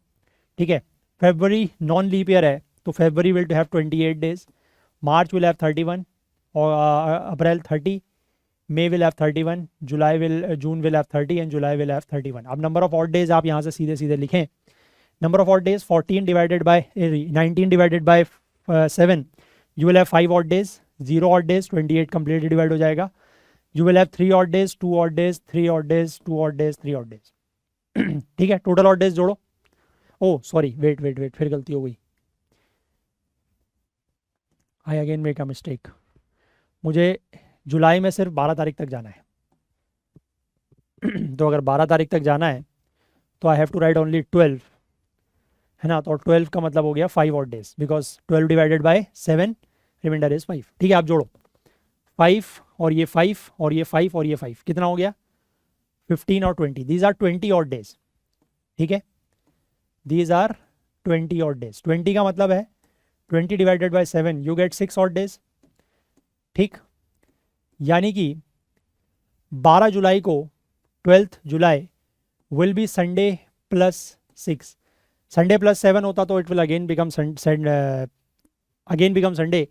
ठीक है, फरवरी नॉन लीप ईयर है, तो February will have 28 days, March will have 31, और April 30, May will have 31, June will have 30 and July will have 31। अब नंबर ऑफ ऑड डेज आप यहाँ से सीधे सीधे लिखें। Number of odd days 19 divided by 7, you will have 5 odd days, 0 odd days 28 completely divide हो जाएगा। You will have 3 odd days, 2 odd days, 3 odd days, 2 odd days, 3 odd days. ठीक है, टोटल ऑड डेज जोड़ो। ओ sorry, wait, फिर गलती हो गई, I again make a mistake. मुझे जुलाई में सिर्फ 12 तारीख तक जाना है। तो अगर 12 तारीख तक जाना है तो I have to write only 12, है ना। तो 12 का मतलब हो गया 5 odd days, because 12 divided by 7, remainder is 5। ठीक है, आप जोड़ो 5 और ये 5 और ये 5 और ये 5, कितना हो गया 15 और 20, दीज आर 20 ऑड डेज। ठीक है, दीज आर 20 ऑड डेज। 20 का मतलब है 20 divided by 7, you get 6 odd days. ठीक, यानी कि 12 जुलाई को 12th July will B Sunday plus 6। Sunday plus 7 होता तो it will again become Sunday,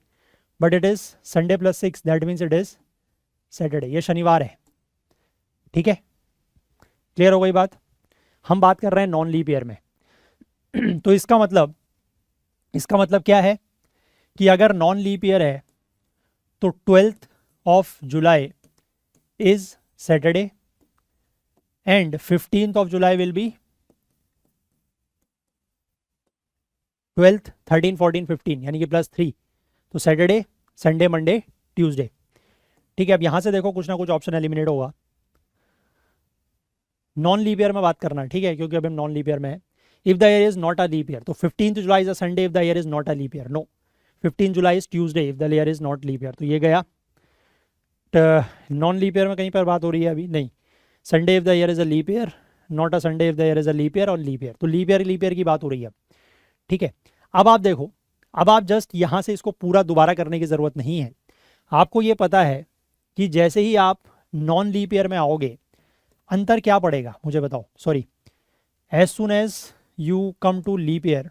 but it is Sunday plus 6, that means it is Saturday, ये शनिवार है। ठीक है, क्लियर हो गई बात। हम बात कर रहे हैं नॉन लीप ईयर में। तो इसका मतलब क्या है कि अगर नॉन लीप ईयर है तो 12th of July is Saturday and 15th of July will B 12th, 13, 14, 15, यानी कि +3, तो सैटरडे, संडे, मंडे, ट्यूसडे। ठीक है, अब यहां से देखो कुछ ना कुछ ऑप्शन एलिमिनेट होगा। नॉन लीप ईयर में बात करना है, ठीक है, क्योंकि अभी हम नॉन लीप ईयर में है। If the year is not a leap year, तो 15th July is a Sunday if the year is not a leap year. No, 15 जुलाई is Tuesday if the year is not leap year, तो ये गया। Non leap year में कहीं पर बात हो रही है अभी नहीं। Sunday if the year is a leap year, not a Sunday if the year is a leap year, और लीप ईयर, तो लीप ईयर की बात हो रही है। ठीक है, अब आप देखो, अब आप जस्ट यहाँ से इसको पूरा दोबारा करने की ज़रूरत नहीं है। आपको ये पता है कि जैसे ही आप नॉन लीप ईयर में आओगे, अंतर क्या पड़ेगा मुझे बताओ। Sorry, as soon as you come to leap year,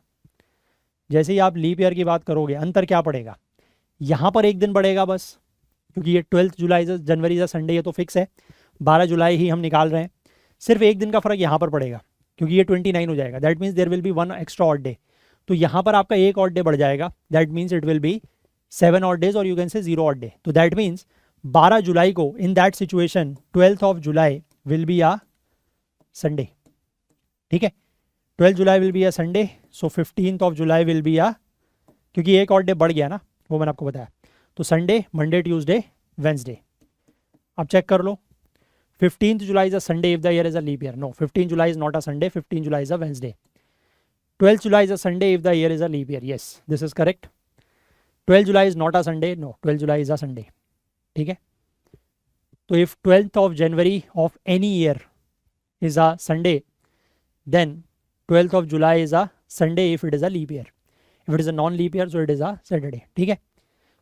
जैसे ही आप लीप ईयर की बात करोगे, अंतर क्या पड़ेगा। यहाँ पर एक दिन बढ़ेगा बस, क्योंकि ये 12th जुलाई से जनवरी से संडे, ये तो फिक्स है, 12 जुलाई ही हम निकाल रहे हैं। सिर्फ एक दिन का फर्क यहाँ पर पड़ेगा, क्योंकि ये 29 हो जाएगा, that means there will be 1 extra odd day. तो यहाँ पर आपका एक ऑड डे बढ़ जाएगा, that means it will be 7 odd days और you can say 0 odd day. तो दैट मीन्स 12 जुलाई को in that situation 12th of July will be a Sunday. ठीक है, 12 July will be a Sunday. So 15th of July will be a, क्योंकि एक और day बढ़ गया ना, वो मैंने आपको बताया. तो संडे, मंडे, ट्यूसडे, वेंसडे. अब चेक कर लो. 15th July is a Sunday if the year is a leap year. No, 15th July is not a Sunday. 15th July is a Wednesday. 12th July is a Sunday if the year is a leap year. Yes, this is correct. 12th July is not a Sunday. No, 12th July is a Sunday. ठीक है. तो if 12th of January of any year is a Sunday, then 12th of July is a Sunday if it is a leap year. If it is a non-leap year, so it is a Saturday. ठीक है.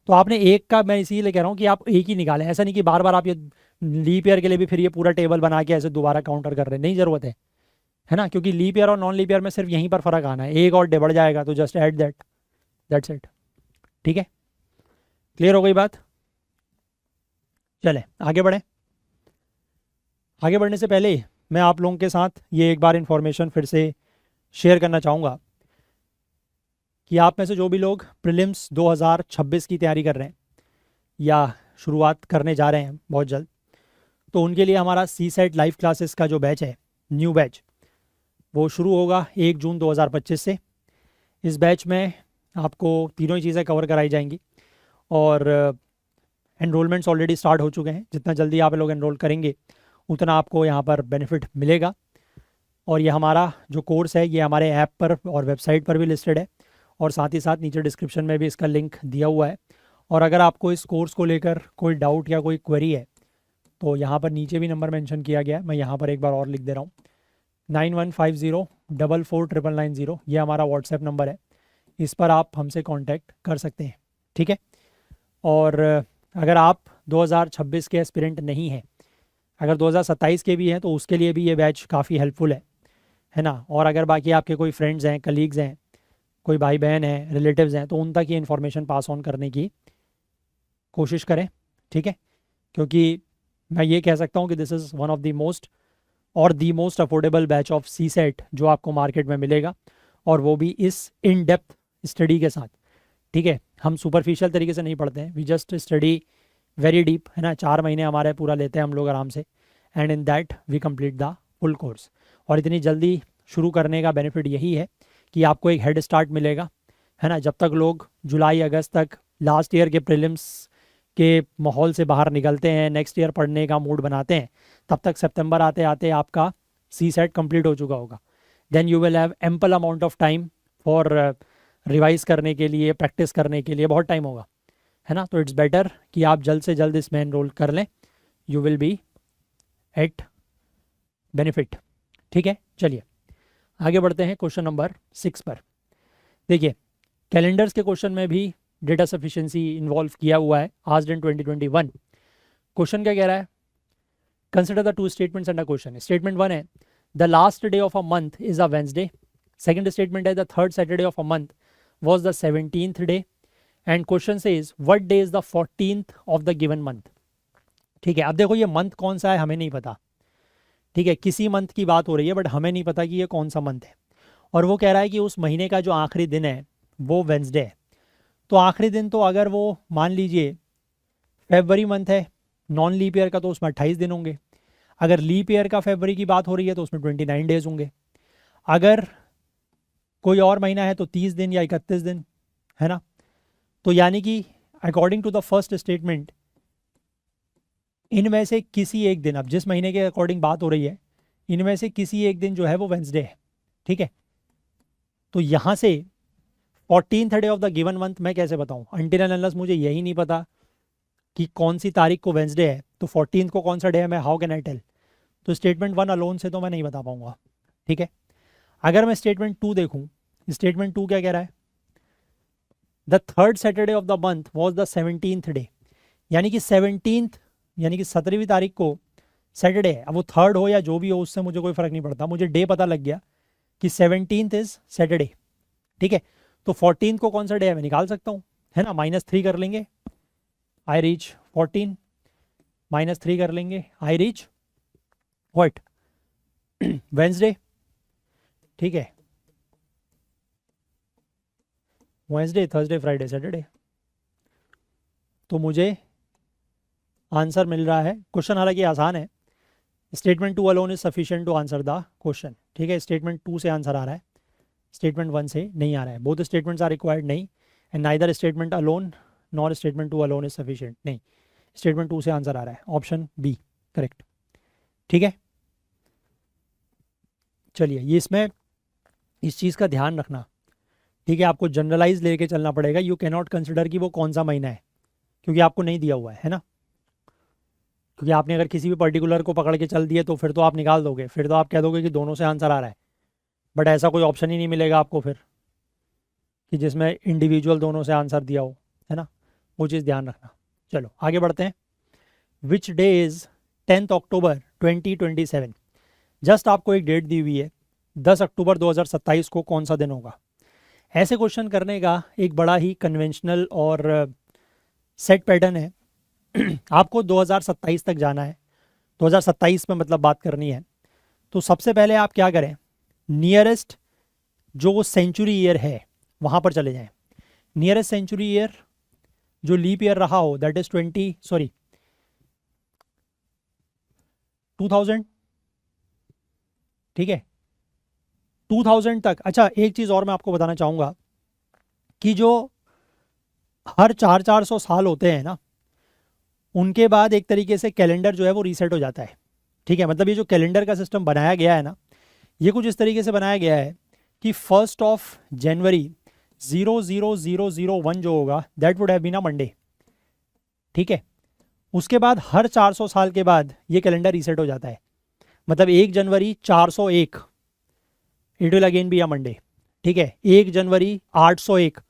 तो आपने एक का, मैं इसीलिए कह रहा हूँ कि आप एक ही निकालें. ऐसा नहीं कि बार बार आप ये लीप ईयर के लिए भी फिर ये पूरा टेबल बना के ऐसे दोबारा काउंटर कर रहे हैं. नहीं ज़रूरत है ना, क्योंकि लीप ईयर और नॉन लीप ईयर में सिर्फ यहीं पर फ़र्क आना है. एक और डे बढ़ जाएगा तो जस्ट ऐड दैट्स इट. ठीक है, क्लियर हो गई बात. चले आगे बढ़ें. आगे बढ़ने से पहले मैं आप लोगों के साथ ये एक बार इन्फॉर्मेशन फिर से शेयर करना चाहूँगा कि आप में से जो भी लोग प्रीलिम्स 2026 की तैयारी कर रहे हैं या शुरुआत करने जा रहे हैं बहुत जल्द, तो उनके लिए हमारा CSET लाइव क्लासेस का जो बैच है, न्यू बैच, वो शुरू होगा 1 जून 2025 से. इस बैच में आपको तीनों ही चीज़ें कवर कराई जाएंगी और एनरोलमेंट्स ऑलरेडी स्टार्ट हो चुके हैं. जितना जल्दी आप लोग एनरोल करेंगे उतना आपको यहाँ पर बेनिफिट मिलेगा. और ये हमारा जो कोर्स है ये हमारे ऐप पर और वेबसाइट पर भी लिस्टेड है और साथ ही साथ नीचे डिस्क्रिप्शन में भी इसका लिंक दिया हुआ है. और अगर आपको इस कोर्स को लेकर कोई डाउट या कोई क्वेरी है तो यहाँ पर नीचे भी नंबर मेंशन किया गया है. मैं यहाँ पर एक बार और लिख दे रहा हूँ, 9150449990. ये हमारा व्हाट्सएप नंबर है. इस पर आप हमसे कांटेक्ट कर सकते हैं. ठीक है. और अगर आप 2026 के एस्पिरेंट नहीं हैं, अगर 2027 के भी हैं, तो उसके लिए भी ये बैच काफ़ी हेल्पफुल है ना. और अगर बाकी आपके कोई फ्रेंड्स हैं, कलीग्स हैं, कोई भाई बहन हैं, रिलेटिव्स हैं, तो उन तक ये इन्फॉर्मेशन पास ऑन करने की कोशिश करें. ठीक है, क्योंकि मैं ये कह सकता हूँ कि this is one of the most और the most affordable batch of CSET जो आपको मार्केट में मिलेगा, और वो भी इस इन डेप्थ स्टडी के साथ. ठीक है, हम सुपरफिशियल तरीके से नहीं पढ़ते हैं, we just study very deep, है ना. 4 महीने हमारे पूरा लेते हैं हम लोग आराम से, and in that we complete the full course. और इतनी जल्दी शुरू करने का बेनिफिट यही है कि आपको एक हेड स्टार्ट मिलेगा, है ना. जब तक लोग जुलाई अगस्त तक लास्ट ईयर के प्रीलिम्स के माहौल से बाहर निकलते हैं, नेक्स्ट ईयर पढ़ने का मूड बनाते हैं, तब तक सितंबर आते आते आपका CSET कंप्लीट हो चुका होगा. Then you will have ample amount of time for revise करने के लिए, प्रैक्टिस करने के लिए बहुत टाइम होगा, है ना. तो इट्स बेटर कि आप जल्द से जल्द इसमें एनरोल कर लें. You will be at benefit. ठीक है, चलिए आगे बढ़ते हैं क्वेश्चन नंबर 6 पर. देखिए, कैलेंडर्स के क्वेश्चन में भी डेटा सफिशिएंसी इन्वॉल्व किया हुआ है आस्क्ड इन 2021. क्वेश्चन क्या कह रहा है? Consider the 2 statements under question. Statement 1 है the last day of a month is a Wednesday. Second statement है the third Saturday of a month was the 17th day. And question says what day is the 14th of the given month. ठीक है, अब देखो ये month कौन सा है हमें नहीं पता. ठीक है, किसी मंथ की बात हो रही है बट हमें नहीं पता कि ये कौन सा मंथ है. और वो कह रहा है कि उस महीने का जो आखिरी दिन है वो वेंसडे है. तो आखिरी दिन तो अगर वो मान लीजिए फेब्रुअरी मंथ है, नॉन लीप ईयर का, तो उसमें 28 दिन होंगे. अगर लीप ईयर का फेब्रुअरी की बात हो रही है तो उसमें 29 डेज होंगे. अगर कोई और महीना है तो 30 दिन या 31 दिन, है ना. तो यानी कि according to the first statement इनमें से किसी एक दिन, अब जिस महीने के अकॉर्डिंग बात हो रही है, इनमें से किसी एक दिन जो है वो वेंसडे है. ठीक है, तो यहाँ से 14th day of the given month मैं कैसे बताऊँ? अनटिल एंड अनलेस मुझे यही नहीं पता कि कौन सी तारीख को वेंसडे है, तो 14th को कौन सा डे है, मैं हाउ कैन आई टेल? तो स्टेटमेंट 1 अलोन से तो मैं नहीं बता पाऊंगा. ठीक है, अगर मैं स्टेटमेंट 2 देखूँ, स्टेटमेंट 2 क्या कह रहा है? The third Saturday of the month was the 17th day. यानी कि 17th यानी कि 17वीं तारीख को सैटरडे है. अब वो थर्ड हो या जो भी हो उससे मुझे कोई फ़र्क नहीं पड़ता, मुझे डे पता लग गया कि 17th इज सैटरडे. ठीक है, तो 14th को कौन सा डे है मैं निकाल सकता हूँ, है ना. -3 कर लेंगे, आई रीच 14. -3 कर लेंगे, आई रीच व्हाट? वेंसडे. ठीक है, वेंसडे, थर्सडे, फ्राइडे, सैटरडे. तो मुझे आंसर मिल रहा है। क्वेश्चन हालांकि आसान है। Statement 2 alone is sufficient to answer the question. ठीक है, स्टेटमेंट 2 से आंसर आ रहा है, स्टेटमेंट 1 से नहीं आ रहा है। बोथ स्टेटमेंट्स आर रिक्वायर्ड नहीं, and neither statement alone nor statement 2 alone is sufficient. नहीं, स्टेटमेंट 2 से आंसर आ रहा है, ऑप्शन बी करेक्ट। ठीक है, चलिए ये इसमें इस चीज़ का ध्यान रखना। ठीक है, आपको जनरलाइज लेके चलना पड़ेगा। यू कैन नॉट कंसिडर कि वो कौन सा महीना है, क्योंकि आपको नहीं दिया हुआ है ना। क्योंकि आपने अगर किसी भी पर्टिकुलर को पकड़ के चल दिए तो फिर तो आप निकाल दोगे, फिर तो आप कह दोगे कि दोनों से आंसर आ रहा है। बट ऐसा कोई ऑप्शन ही नहीं मिलेगा आपको फिर कि जिसमें इंडिविजुअल दोनों से आंसर दिया हो, है ना। वो चीज़ ध्यान रखना। चलो आगे बढ़ते हैं। Which day is 10 October 2027। Just आपको एक डेट दी हुई है, 10 अक्टूबर 2027 को कौन सा दिन होगा। ऐसे क्वेश्चन करने का एक बड़ा ही कन्वेंशनल और सेट पैटर्न है। आपको 2027 तक जाना है, 2027 में मतलब बात करनी है। तो सबसे पहले आप क्या करें, नियरेस्ट जो सेंचुरी ईयर है वहाँ पर चले जाएं। नियरेस्ट सेंचुरी ईयर जो लीप ईयर रहा हो दैट इज 2000। ठीक है, 2000 तक। अच्छा एक चीज़ और मैं आपको बताना चाहूँगा कि जो हर 400 साल होते हैं ना, उनके बाद एक तरीके से कैलेंडर जो है वो रीसेट हो जाता है। ठीक है, मतलब ये जो कैलेंडर का सिस्टम बनाया गया है ना, ये कुछ इस तरीके से बनाया गया है कि 1 जनवरी 00001 जो होगा that would have been a Monday. ठीक है, उसके बाद हर 400 साल के बाद ये कैलेंडर रीसेट हो जाता है। मतलब 1 जनवरी 401 it will again be a Monday. ठीक है, 1 जनवरी 801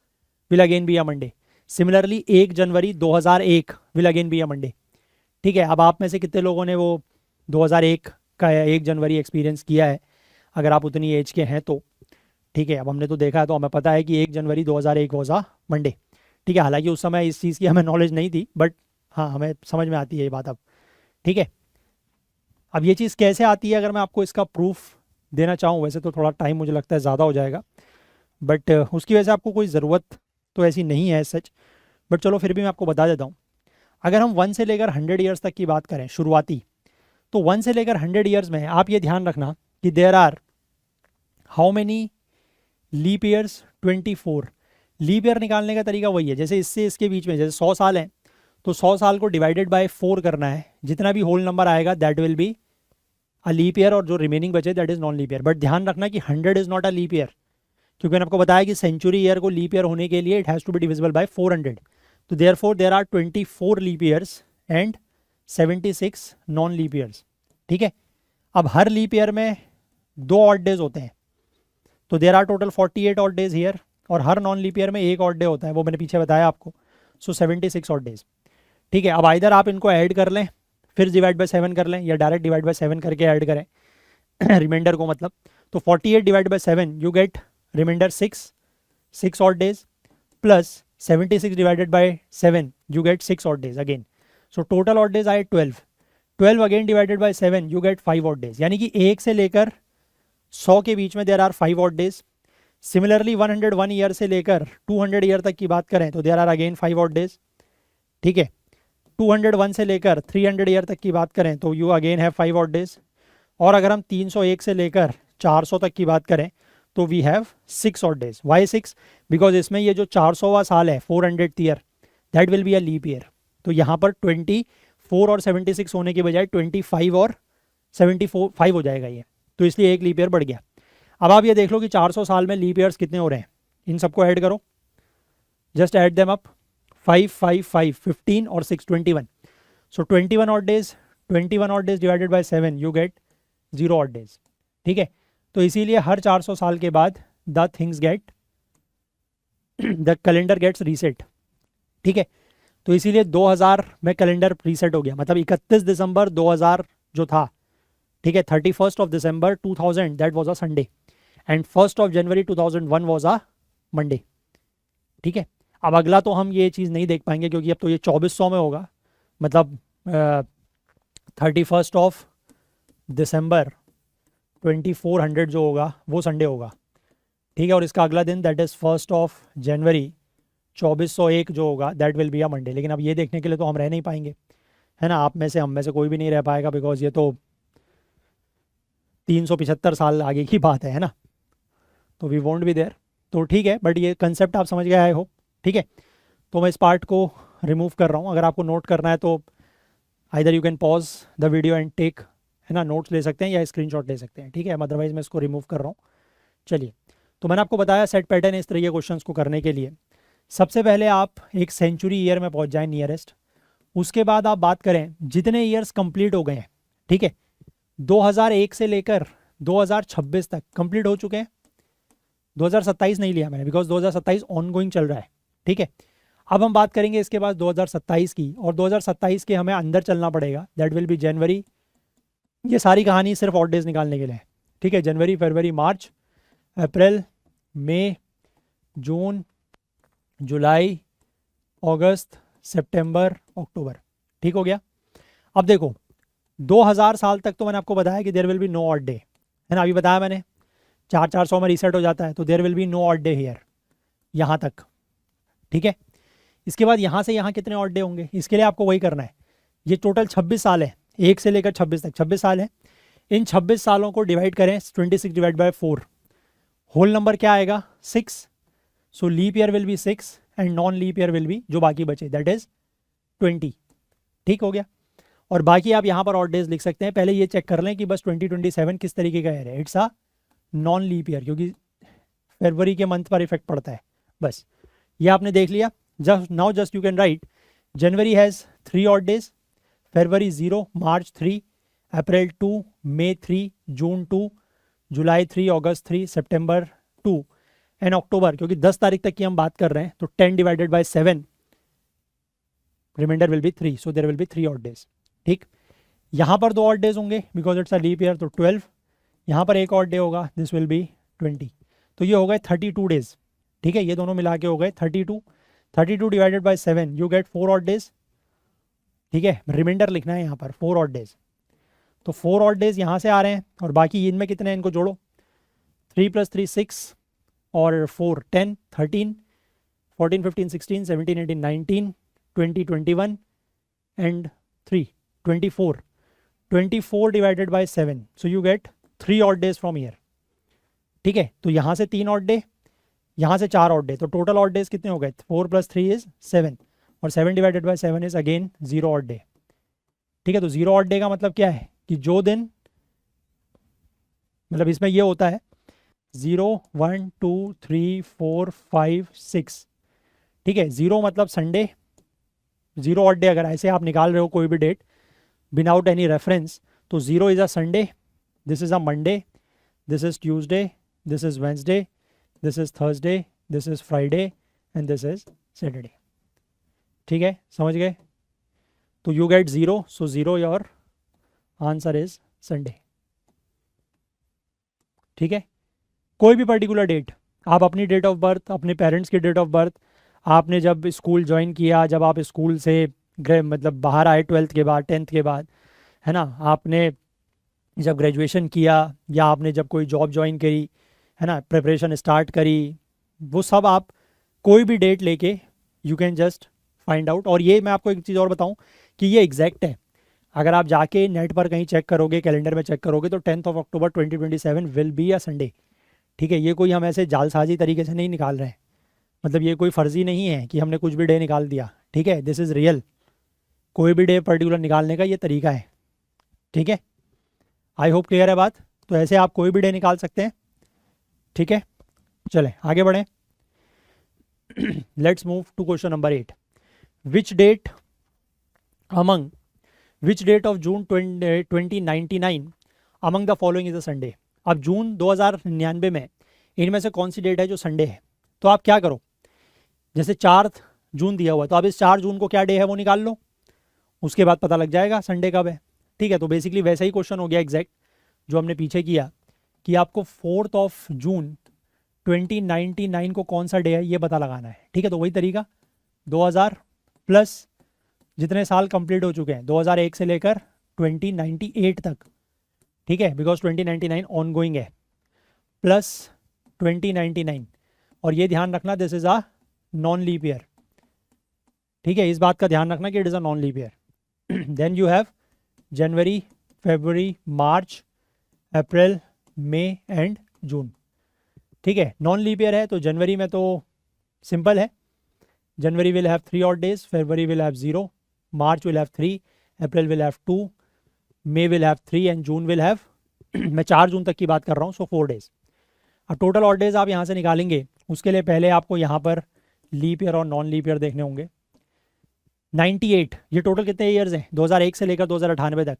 will again be a Monday. Similarly 1 January 2001 will again be a Monday. ठीक है, अब आप में से कितने लोगों ने वो 2001 का 1 जनवरी एक्सपीरियंस किया है, अगर आप उतनी एज के हैं तो। ठीक है, अब हमने तो देखा है, तो हमें पता है कि 1 जनवरी 2001 वॉज अ मंडे। ठीक है, हालांकि उस समय इस चीज़ की हमें नॉलेज नहीं थी, बट हाँ हमें समझ में आती है ये बात अब। ठीक है, अब ये चीज़ कैसे आती है, अगर मैं आपको इसका प्रूफ देना चाहूँ, वैसे तो थोड़ा टाइम मुझे लगता है ज़्यादा हो जाएगा, बट उसकी वजह से आपको कोई ज़रूरत तो ऐसी नहीं है सच, बट चलो फिर भी मैं आपको बता देता हूँ। अगर हम 1 से लेकर 100 ईयर्स तक की बात करें शुरुआती, तो 1 से लेकर 100 ईयर्स में आप ये ध्यान रखना कि there are how many leap years, 24। Leap year निकालने का तरीका वही है, जैसे इससे इसके बीच में जैसे 100 साल हैं, तो 100 साल को डिवाइडेड बाय 4 करना है। जितना भी होल नंबर आएगा that will be a leap year, और जो रिमेनिंग बचे that is non leap year. But ध्यान रखना कि 100 is not a leap year, क्योंकि मैंने आपको बताया कि सेंचुरी ईयर को लीप ईयर होने के लिए it has to be divisible by 400। तो therefore there are 24 leap years and 76 non leap years. ठीक है, अब हर लीप ईयर में 2 ऑड डेज होते हैं, तो there are total 48 odd days here, और हर नॉन लीप ईयर में 1 ऑड डे होता है, वो मैंने पीछे बताया आपको। सो 76 ऑड डेज। ठीक है, अब आइदर आप इनको ऐड कर लें फिर डिवाइड बाय 7 कर लें, या डायरेक्ट डिवाइड बाय 7 करके ऐड करें रिमाइंडर को, मतलब तो 48 divide by 7 you get remainder 6 odd days, plus 76 divided by 7 you get 6 odd days again. So total odd days आए 12 again divided by 7 you get 5 odd days, यानी कि 1 से लेकर 100 के बीच में there are 5 odd days. Similarly 101 year से लेकर 200 ईयर तक की बात करें तो there are again 5 odd days. ठीक है, 201 से लेकर 300 ईयर तक की बात करें तो you again have 5 odd days. और अगर हम 301 से लेकर 400 तक की बात करें तो we have 6 odd days. Why 6? Because इसमें ये जो 400वां साल है 400th year that will be a leap year. तो यहाँ पर 24 और 76 होने के बजाय 25 और 75 हो जाएगा ये, तो इसलिए एक लीप ईयर बढ़ गया। अब आप ये देख लो कि 400 साल में लीप ईयर्स कितने हो रहे हैं, इन सबको ऐड करो, जस्ट ऐड देम अप, 5 5 5 15 और 6 21। So 21 odd days, 21 odd days divided by 7 you get 0 odd days. ठीक है, तो इसीलिए हर 400 साल के बाद the things get the calendar gets reset. ठीक है, तो इसीलिए 2000 में कैलेंडर रीसेट हो गया, मतलब 31 दिसंबर 2000 जो था, ठीक है, 31st of December 2000 that was a Sunday, and 1st of January 2001 was a Monday. ठीक है, अब अगला तो हम ये चीज़ नहीं देख पाएंगे क्योंकि अब तो ये 2400 में होगा, मतलब 31st ऑफ दिसंबर 2400 जो होगा वो संडे होगा। ठीक है, और इसका अगला दिन that is 1st of January 2401 जो होगा that will be a Monday. लेकिन अब ये देखने के लिए तो हम रह नहीं पाएंगे, है ना, आप में से हम में से कोई भी नहीं रह पाएगा, बिकॉज ये तो 375 साल आगे की बात है ना, तो वी वोंट बी देयर। तो ठीक है, बट ये कंसेप्ट आप समझ गए आई होप। ठीक है, तो मैं इस पार्ट को रिमूव कर रहा हूँ। अगर आपको नोट करना है तो either you can pause the video and take, है ना, नोट्स ले सकते हैं या स्क्रीनशॉट ले सकते हैं। ठीक है, अदरवाइज मैं इसको रिमूव कर रहा हूँ। चलिए, तो मैंने आपको बताया सेट पैटर्न इस तरह के क्वेश्चंस को करने के लिए सबसे पहले आप एक सेंचुरी ईयर में पहुंच जाएं नियरेस्ट। उसके बाद आप बात करें जितने ईयर्स कंप्लीट हो गए हैं, ठीक है, 2001 से लेकर 2026 तक कंप्लीट हो चुके हैं। 2027 नहीं लिया मैंने, बिकॉज 2027 ऑनगोइंग चल रहा है। ठीक है, अब हम बात करेंगे इसके बाद 2027 की, और 2027 के हमें अंदर चलना पड़ेगा, दैट विल बी जनवरी। ये सारी कहानी सिर्फ ऑड डेज निकालने के लिए है। ठीक है, जनवरी, फरवरी, मार्च, अप्रैल, मई, जून, जुलाई, अगस्त, सितंबर, अक्टूबर। ठीक हो गया। अब देखो 2000 साल तक तो मैंने आपको बताया कि there will be no odd day, है ना, अभी बताया मैंने 400 में रीसेट हो जाता है, तो there will be no odd day here, यहाँ तक। ठीक है, इसके बाद यहाँ से यहाँ कितने ऑड डे होंगे, इसके लिए आपको वही करना है। ये टोटल 26 साल है, 1 से लेकर 26 तक 26 साल है। इन 26 सालों को डिवाइड करें 26 डिवाइड बाय 4, होल नंबर क्या आएगा 6। So leap year will be 6 and non leap year will be जो बाकी बचे दैट इज 20। ठीक हो गया। और बाकी आप यहाँ पर ऑड डेज लिख सकते हैं। पहले ये चेक कर लें कि बस 2027 किस तरीके का ईयर है। It's a non leap year, क्योंकि फरवरी के मंथ पर इफेक्ट पड़ता है। बस ये आपने देख लिया। Just now just you can write January has 3 odd days, February 0, March 3, April 2, May 3, June 2, July 3, August 3, September 2 and October, क्योंकि 10 तारीख तक की हम बात कर रहे हैं, तो 10 divided by 7, remainder will be 3, so there will be 3 odd days. ठीक, यहाँ पर 2 ऑड डेज होंगे because it's a leap year, तो 12। यहाँ पर एक ऑड डे होगा, दिस विल बी 20। तो ये हो गए 32 डेज। ठीक है, ये दोनों मिला के हो गए 32। 32 divided by 7 you gate 4 odd days. ठीक है, रिमाइंडर लिखना है यहाँ पर 4 ऑड डेज। तो 4 ऑड डेज यहाँ से आ रहे हैं, और बाकी इनमें कितने हैं इनको जोड़ो, 3 + 3 6 और 4 10, 13, 14 15 16 17 18 19 20 21 and 3 24। 24 divided by 7, so you get 3 odd days from year. ठीक है, तो यहाँ से 3 ऑड डे, यहाँ से 4 ऑड डे, तो टोटल ऑड डेज कितने हो गए, 4 + 3 इज 7, और 7 divided by 7 is again 0 odd day. ठीक है, तो 0 ऑड डे का मतलब क्या है कि जो दिन, मतलब इसमें ये होता है 0 1 2 3 4 5 6। ठीक है, 0 मतलब संडे, 0 ऑड डे अगर ऐसे आप निकाल रहे हो कोई भी डेट विदाउट एनी रेफरेंस, तो 0 is a Sunday, this is a Monday, this is Tuesday, this is Wednesday, this is Thursday, this is Friday and this is Saturday. ठीक है, समझ गए। तो you get 0, so 0 your answer is Sunday. ठीक है, कोई भी पर्टिकुलर डेट, आप अपनी डेट ऑफ बर्थ, अपने पेरेंट्स की डेट ऑफ बर्थ, आपने जब स्कूल ज्वाइन किया, जब आप स्कूल से मतलब बाहर आए 12th के बाद, 10th के बाद, है ना, आपने जब ग्रेजुएशन किया, या आपने जब कोई जॉब ज्वाइन करी, है ना, प्रिपरेशन स्टार्ट करी, वो सब आप कोई भी डेट लेके you can just find out. और ये मैं आपको एक चीज़ और बताऊं कि ये एग्जैक्ट है। अगर आप जाके नेट पर कहीं चेक करोगे, कैलेंडर में चेक करोगे, तो 10th of October 2027 will be a Sunday. ठीक है, ये कोई हम ऐसे जालसाजी तरीके से नहीं निकाल रहे हैं, मतलब ये कोई फर्जी नहीं है कि हमने कुछ भी डे निकाल दिया। ठीक है, दिस इज़ रियल, कोई भी डे पर्टिकुलर निकालने का ये तरीका है। ठीक है, आई होप क्लियर है बात। तो ऐसे आप कोई भी डे निकाल सकते हैं। ठीक है, चलें आगे बढ़ें। Let's move to question number 8। Which date of June 2099 among the following is a Sunday. अब जून 2099 में इनमें से कौन सी डेट है जो संडे है। तो आप क्या करो, जैसे 4 जून दिया हुआ है, तो आप इस 4 जून को क्या डे है वो निकाल लो, उसके बाद पता लग जाएगा संडे कब है। ठीक है, तो बेसिकली वैसा ही क्वेश्चन हो गया एग्जैक्ट जो हमने पीछे किया, कि आपको 4th ऑफ जून 2099 को कौन सा डे है ये पता लगाना है। ठीक है, तो वही तरीका 2000 प्लस जितने साल कंप्लीट हो चुके हैं 2001 से लेकर 2098 तक। ठीक है, बिकॉज 2099 ऑन गोइंग है, प्लस 2099, और ये ध्यान रखना this is a non leap year, ठीक है, इस बात का ध्यान रखना कि it is a non leap year. Then you have January, February, March, April, May and June, ठीक है। नॉन लीप ईयर है तो जनवरी में तो सिंपल है, January will have 3 odd days, February will have 0, March will have 3, April will have 2, May will have 3 and June will have मैं 4 जून तक की बात कर रहा हूँ, सो 4 डेज। अब टोटल ऑड डेज आप यहाँ से निकालेंगे, उसके लिए पहले आपको यहाँ पर लीप ईयर और नॉन लीप ईयर देखने होंगे। 98, ये टोटल कितने ईयर्स हैं 2001 से लेकर 2098 तक,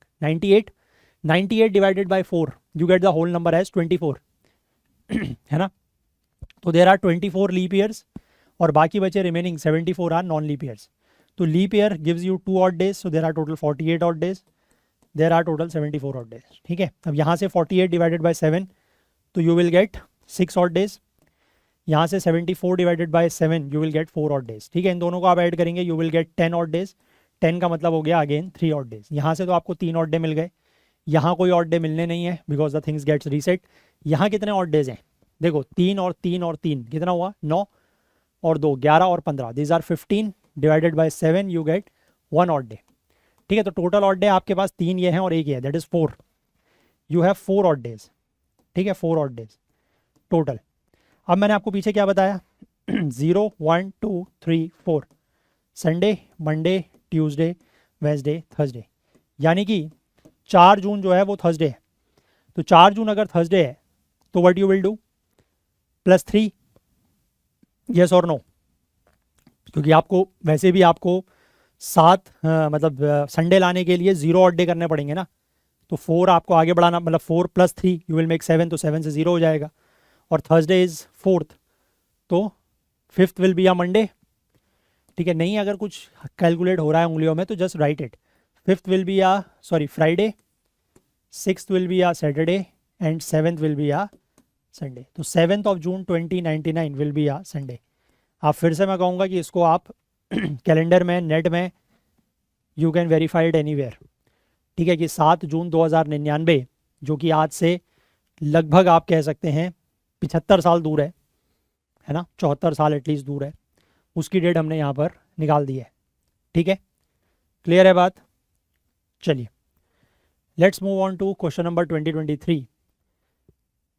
98 divided by 4 you get the whole number as 24 है ना। तो देर आर 24 लीप ईयर्स और बाकी बचे remaining 74 are non leap years. तो leap year gives you 2 odd days, so there are total 48 odd days, there are total 74 odd days, ठीक है। अब यहाँ से 48 डिवाइडेड बाय 7 तो you will gate 6 odd days, यहाँ से 74 divided by 7 you will gate 4 odd days, ठीक है। इन दोनों को आप ऐड करेंगे you will gate 10 odd days, 10 का मतलब हो गया अगेन 3 ऑड डेज। यहाँ से तो आपको 3 ऑड डे मिल गए, यहाँ कोई ऑड डे मिलने नहीं है because the things gets reset. यहाँ कितने ऑड डेज हैं देखो, 3 और 3 और 3 कितना हुआ 9 और 2 11 और 15, these are 15 divided by 7 you get 1 odd day, ठीक है। तो टोटल ऑड डे आपके पास 3 ये हैं और 1 ये है, that is 4, you have 4 odd days, ठीक है, 4 ऑड डेज टोटल। अब मैंने आपको पीछे क्या बताया 0 1 2 3 4, Sunday, Monday, Tuesday, Wednesday, Thursday, यानी कि 4 जून जो है वो थर्सडे है। तो 4 जून अगर थर्सडे है तो what you will do +3, yes और नो, क्योंकि आपको वैसे भी आपको 7 मतलब संडे लाने के लिए 0 ऑड डे करने पड़ेंगे ना, तो 4 आपको आगे बढ़ाना, मतलब 4 + 3 यू विल मेक 7, तो 7 से 0 हो जाएगा और थर्सडे इज 4th, तो 5th will be a Monday, ठीक है। नहीं अगर कुछ कैलकुलेट हो रहा है उंगलियों में तो just right it, 5th will be a Friday, 6th will be a Saturday and 7th will be a Sunday. तो 7th of June 2099 will be a Sunday. आप फिर से मैं कहूँगा कि इसको आप कैलेंडर में, नेट में you can verify it anywhere, ठीक है, कि 7 जून 2099 जो कि आज से लगभग आप कह सकते हैं 75 साल दूर है ना, 74 साल एटलीस्ट दूर है, उसकी डेट हमने यहाँ पर निकाल दी है, ठीक है। क्लियर है बात। चलिए let's move on to question number 2023।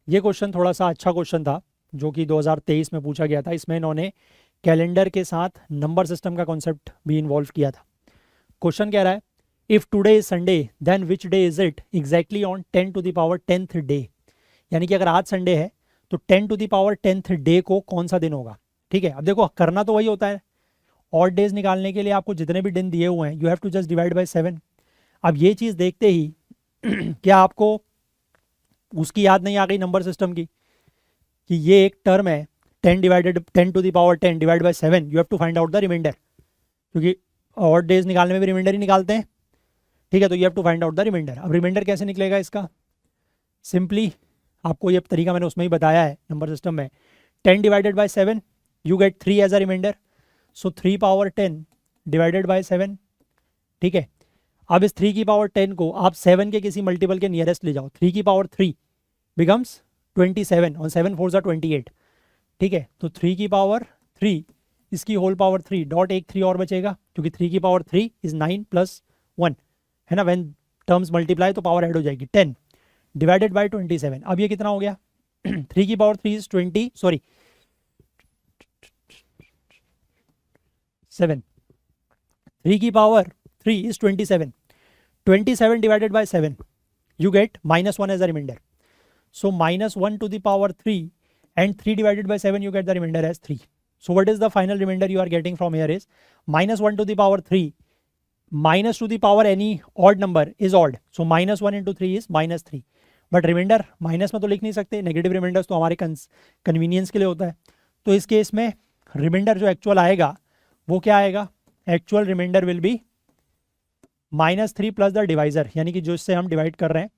ये क्वेश्चन थोड़ा सा अच्छा क्वेश्चन था जो कि 2023 में पूछा गया था। इसमें इन्होंने कैलेंडर के साथ नंबर सिस्टम का कॉन्सेप्ट भी इन्वॉल्व किया था। क्वेश्चन कह रहा है if today is Sunday then which day is it exactly on 10⁻10th day, यानी कि अगर आज संडे है तो 10⁻10th डे को कौन सा दिन होगा, ठीक है। अब देखो करना तो वही होता है, ऑड डेज निकालने के लिए आपको जितने भी दिन दिए हुए हैं you have to just divide by 7। अब ये चीज़ देखते ही क्या आपको उसकी याद नहीं आ गई नंबर सिस्टम की, कि ये एक टर्म है 10 divide by 7, you have to find out the remainder, क्योंकि ऑड डेज निकालने में भी रिमाइंडर ही निकालते हैं, ठीक है। तो you have to find out the remainder. अब रिमाइंडर कैसे निकलेगा इसका, सिंपली आपको ये तरीका मैंने उसमें ही बताया है नंबर सिस्टम में, 10 divided by 7 you get 3 as a remainder, so 3/10 divided by 7, ठीक है। अब इस 3/10 को आप 7 के किसी मल्टीपल के नियरेस्ट ले जाओ, 3/3 बिकम्स 27 और 7 4 28, ठीक है। तो 3/3 इसकी होल पावर 3 डॉट एक 3 और बचेगा, क्योंकि 3/3 इज 9 + 1 है ना, व्हेन टर्म्स मल्टीप्लाई तो पावर ऐड हो जाएगी 10 डिवाइडेड बाय 27। अब ये कितना हो गया 3/3 is 7, 3/3 is 27, 27 divided by 7 you get -1 as a remainder, so -1 to the power 3 and 3 divided by 7 you get the remainder as 3. So what is the final remainder you are getting from here is -1 to the power 3 minus to the power any odd number is odd, so -1 into 3 is -3, but remainder minus में तो लिख नहीं सकते, negative reminders तो हमारे convenience के लिए होता है। तो इस केस में रिमाइंडर जो एक्चुअल आएगा वो क्या आएगा, actual remainder will be -3 plus the divisor, यानी कि जो इससे हम डिवाइड कर रहे हैं,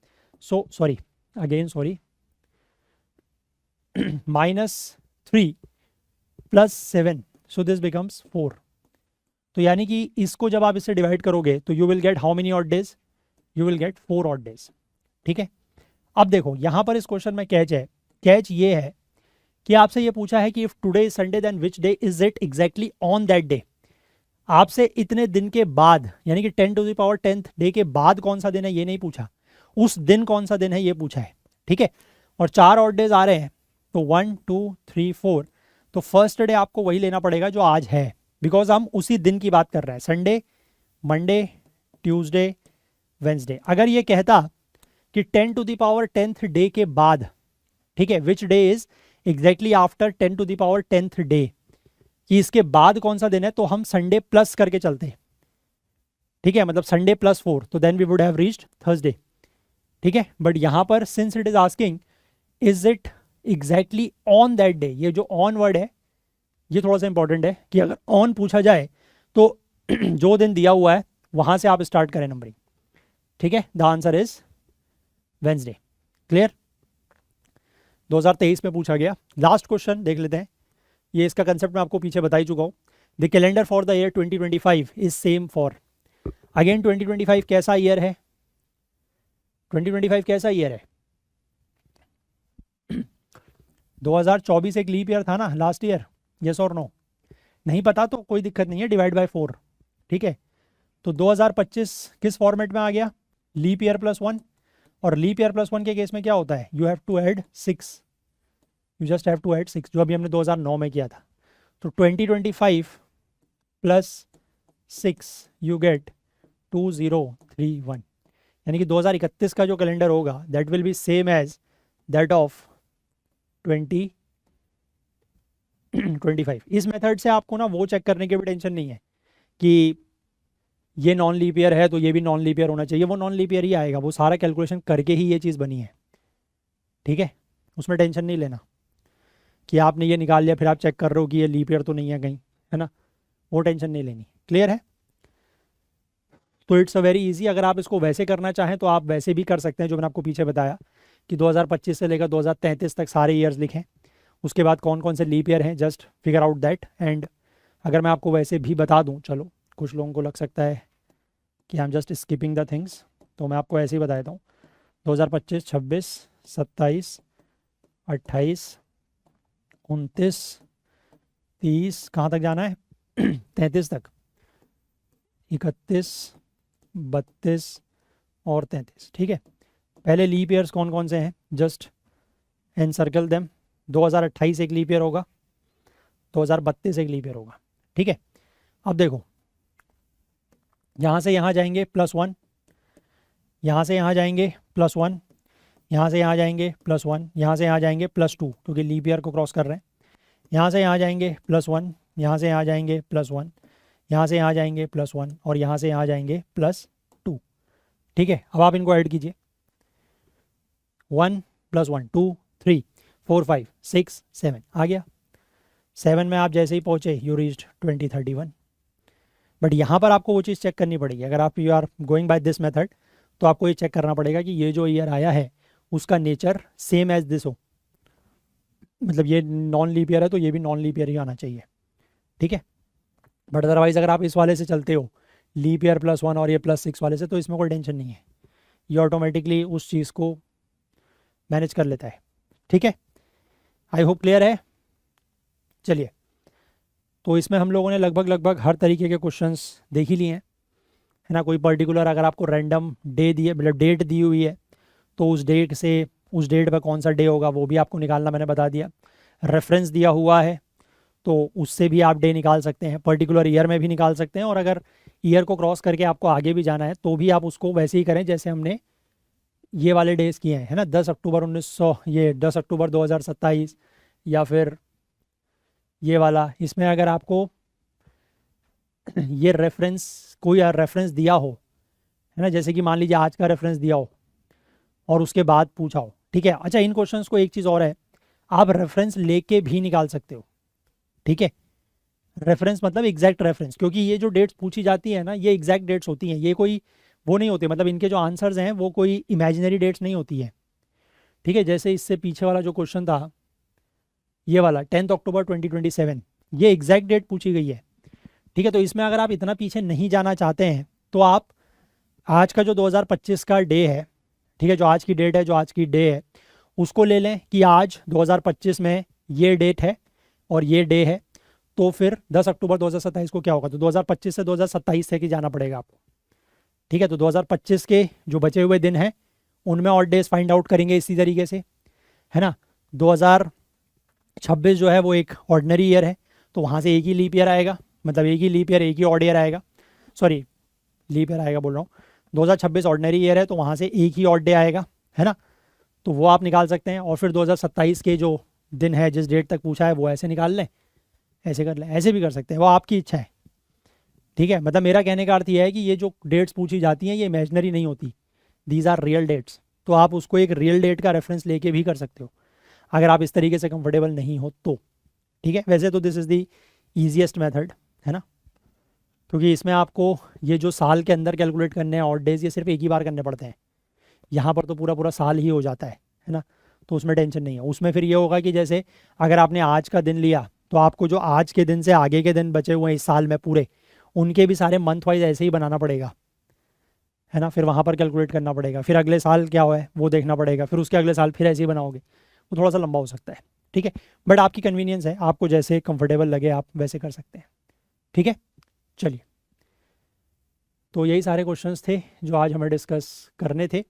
so sorry -3 plus 7, so this becomes 4। तो यानी कि इसको जब आप इससे डिवाइड करोगे तो you will gate how many odd days, you will gate 4 odd days, ठीक है। अब देखो यहाँ पर इस क्वेश्चन में कैच है, कैच ये है कि आपसे ये पूछा है कि if today is Sunday then which day is it exactly on that day. आपसे इतने दिन के बाद, यानी कि 10 to the power 10th day के बाद कौन सा दिन है ये नहीं पूछा, उस दिन कौन सा दिन है ये पूछा है। ठीक है, और 4 ऑड डेज आ रहे हैं, तो 1 2 3 4, तो फर्स्ट डे आपको वही लेना पड़ेगा जो आज है, बिकॉज हम उसी दिन की बात कर रहे हैं, संडे, मंडे, ट्यूसडे, वेंसडे। अगर ये कहता कि 10 to the power 10th day के बाद, ठीक है, which day is exactly after 10 to the power 10th day, कि इसके बाद कौन सा दिन है, तो हम संडे प्लस करके चलते हैं। ठीक है, मतलब संडे प्लस 4, तो then we would have reached Thursday. ठीक है, बट यहां पर since it is asking is it exactly on that day, ये जो ऑन वर्ड है ये थोड़ा सा इंपॉर्टेंट है कि अगर ऑन पूछा जाए तो जो दिन दिया हुआ है वहां से आप स्टार्ट करें नंबरिंग। ठीक है, the answer is Wednesday. Clear? 2023 में पूछा गया। लास्ट क्वेश्चन देख लेते हैं, ये इसका कंसेप्ट मैं आपको पीछे बता ही चुका हूँ। The calendar for the year 2025 is same for, again 2025 कैसा ईयर है, 2025 कैसा ईयर है? 2024 एक लीप ईयर था ना लास्ट ईयर, यस और नो? नहीं पता तो कोई दिक्कत नहीं है, डिवाइड बाय 4। ठीक है, तो 2025 किस फॉर्मेट में आ गया? लीप ईयर प्लस 1, और लीप ईयर प्लस 1 के केस में क्या होता है, you have to add 6, you just have to add 6, जो अभी हमने 2009 में किया था। तो 2025 प्लस 6 यू गेट 2031, यानी कि 2031 का जो कैलेंडर होगा that will be same as that of 2025। इस मेथड से आपको ना वो चेक करने की भी टेंशन नहीं है कि ये नॉन लीप ईयर है तो ये भी नॉन लीप ईयर होना चाहिए, वो नॉन लीप ईयर ही आएगा, वो सारा कैलकुलेशन करके ही ये चीज़ बनी है। ठीक है, उसमें टेंशन नहीं लेना कि आपने ये निकाल लिया फिर आप चेक कर रहे हो कि ये लीप ईयर तो नहीं है कहीं, है ना, वो टेंशन नहीं लेनी। क्लियर है? तो इट्स अ वेरी इजी। अगर आप इसको वैसे करना चाहें तो आप वैसे भी कर सकते हैं, जो मैंने आपको पीछे बताया कि 2025 से लेकर 2033 तक सारे ईयर्स लिखें, उसके बाद कौन कौन से लीप ईयर हैं, just figure out that. And अगर मैं आपको वैसे भी बता दूं, चलो कुछ लोगों को लग सकता है कि I am just skipping the things, तो मैं आपको ऐसे ही बता देता हूँ। 2025, 26, 27, 28, 29, 30, कहाँ तक जाना है 33 तक, 31, 32 और 33। ठीक है, पहले लीप ईयर्स कौन कौन से हैं, जस्ट एनसर्कल देम। 2028 एक लीप ईयर होगा, 2032 एक लीप ईयर होगा। ठीक है, अब देखो यहाँ से यहाँ जाएंगे +1, यहाँ से यहाँ जाएंगे +1, यहाँ से यहाँ जाएंगे +1, यहाँ से यहाँ जाएंगे +2, क्योंकि लीप ईयर को क्रॉस कर रहे हैं। यहाँ से यहाँ जाएंगे +1, यहाँ से यहाँ जाएंगे +1, यहाँ से यहाँ जाएंगे +1, और यहाँ से यहाँ जाएंगे +2। ठीक है, अब आप इनको ऐड कीजिए, 1 + 1 2 3 4 5 6 7 आ गया। 7 में आप जैसे ही पहुँचे यू रीच्ड 2031। बट यहाँ पर आपको वो चीज़ चेक करनी पड़ेगी, अगर आप you are going by this method तो आपको ये चेक करना पड़ेगा कि ये जो ईयर आया है उसका नेचर सेम एज दिस हो, मतलब ये नॉन लीप ईयर है तो ये भी नॉन लीप ईयर ही आना चाहिए। ठीक है, बट अदरवाइज़ अगर आप इस वाले से चलते हो लीप ईयर +1 और ये +6 वाले से, तो इसमें कोई टेंशन नहीं है, ये ऑटोमेटिकली उस चीज़ को मैनेज कर लेता है। ठीक है, आई होप क्लियर है। चलिए, तो इसमें हम लोगों ने लगभग हर तरीके के क्वेश्चंस देख ही लिए हैं, है ना। कोई पर्टिकुलर अगर आपको रैंडम डे दिए, मतलब डेट दी हुई है, तो उस डेट से उस डेट पर कौन सा डे होगा वो भी आपको निकालना मैंने बता दिया। रेफरेंस दिया हुआ है तो उससे भी आप डे निकाल सकते हैं, पर्टिकुलर ईयर में भी निकाल सकते हैं, और अगर ईयर को क्रॉस करके आपको आगे भी जाना है तो भी आप उसको वैसे ही करें जैसे हमने ये वाले डेज किए हैं, है ना। 10 अक्टूबर 1900, ये 10 अक्टूबर 2027, या फिर ये वाला, इसमें अगर आपको ये रेफरेंस, कोई रेफरेंस दिया हो, है ना, जैसे कि मान लीजिए आज का रेफरेंस दिया हो और उसके बाद पूछा हो, ठीक है। अच्छा, इन क्वेश्चंस को एक चीज़ और है, आप रेफरेंस लेके भी निकाल सकते हो। ठीक है, रेफरेंस मतलब एग्जैक्ट रेफरेंस, क्योंकि ये जो डेट्स पूछी जाती है ना, ये एग्जैक्ट डेट्स होती हैं, ये कोई वो नहीं होती, मतलब इनके जो आंसर्स हैं वो कोई इमेजिनरी डेट्स नहीं होती है। ठीक है, जैसे इससे पीछे वाला जो क्वेश्चन था ये वाला 10 अक्टूबर 2027, ये एग्जैक्ट डेट पूछी गई है। ठीक है, तो इसमें अगर आप इतना पीछे नहीं जाना चाहते हैं तो आप आज का जो 2025 का डे है, ठीक है, जो आज की डेट है, जो आज की डे है, उसको ले लें कि आज 2025 में ये डेट है और ये डे है, तो फिर 10 अक्टूबर 2027 को क्या होगा, तो 2025 से 2027 तक ही जाना पड़ेगा आपको। ठीक है, तो 2025 के जो बचे हुए दिन हैं उनमें ऑड डेज फाइंड आउट करेंगे इसी तरीके से, है ना। 2026 जो है वो एक ऑर्डिनरी ईयर है, तो वहाँ से एक ही लीप ईयर आएगा, मतलब एक ही लीप ईयर, एक ही ऑड ईयर आएगा, सॉरी लीप ईयर आएगा बोल रहा हूँ। 2026 ऑर्डिनरी ईयर है तो वहाँ से एक ही ऑड डे आएगा, है ना, तो वो आप निकाल सकते हैं। और फिर 2027 के जो दिन है, जिस डेट तक पूछा है, वो ऐसे निकाल लें, ऐसे कर लें, ऐसे भी कर सकते हैं, वो आपकी इच्छा है। ठीक है, मतलब मेरा कहने का अर्थ यह है कि ये जो डेट्स पूछी जाती हैं ये इमेजनरी नहीं होती, दीज आर रियल डेट्स। तो आप उसको एक रियल डेट का रेफरेंस लेके भी कर सकते हो अगर आप इस तरीके से कंफर्टेबल नहीं हो तो। ठीक है, वैसे तो this is the easiest method, है ना, क्योंकि इसमें आपको ये जो साल के अंदर कैलकुलेट करने हैं ऑड डेज, ये सिर्फ एक ही बार करने पड़ते हैं। यहाँ पर तो पूरा पूरा साल ही हो जाता है ना, तो उसमें टेंशन नहीं है। उसमें फिर ये होगा कि जैसे अगर आपने आज का दिन लिया तो आपको जो आज के दिन से आगे के दिन बचे हुए हैं इस साल में पूरे, उनके भी सारे मंथ वाइज ऐसे ही बनाना पड़ेगा, है ना, फिर वहाँ पर कैलकुलेट करना पड़ेगा, फिर अगले साल क्या हुआ है वो देखना पड़ेगा, फिर उसके अगले साल फिर ऐसे ही बनाओगे, वो थोड़ा सा लंबा हो सकता है। ठीक है, बट आपकी कन्वीनियंस है, आपको जैसे कंफर्टेबल लगे आप वैसे कर सकते हैं। ठीक है, चलिए, तो यही सारे क्वेश्चंस थे जो आज हमें डिस्कस करने थे।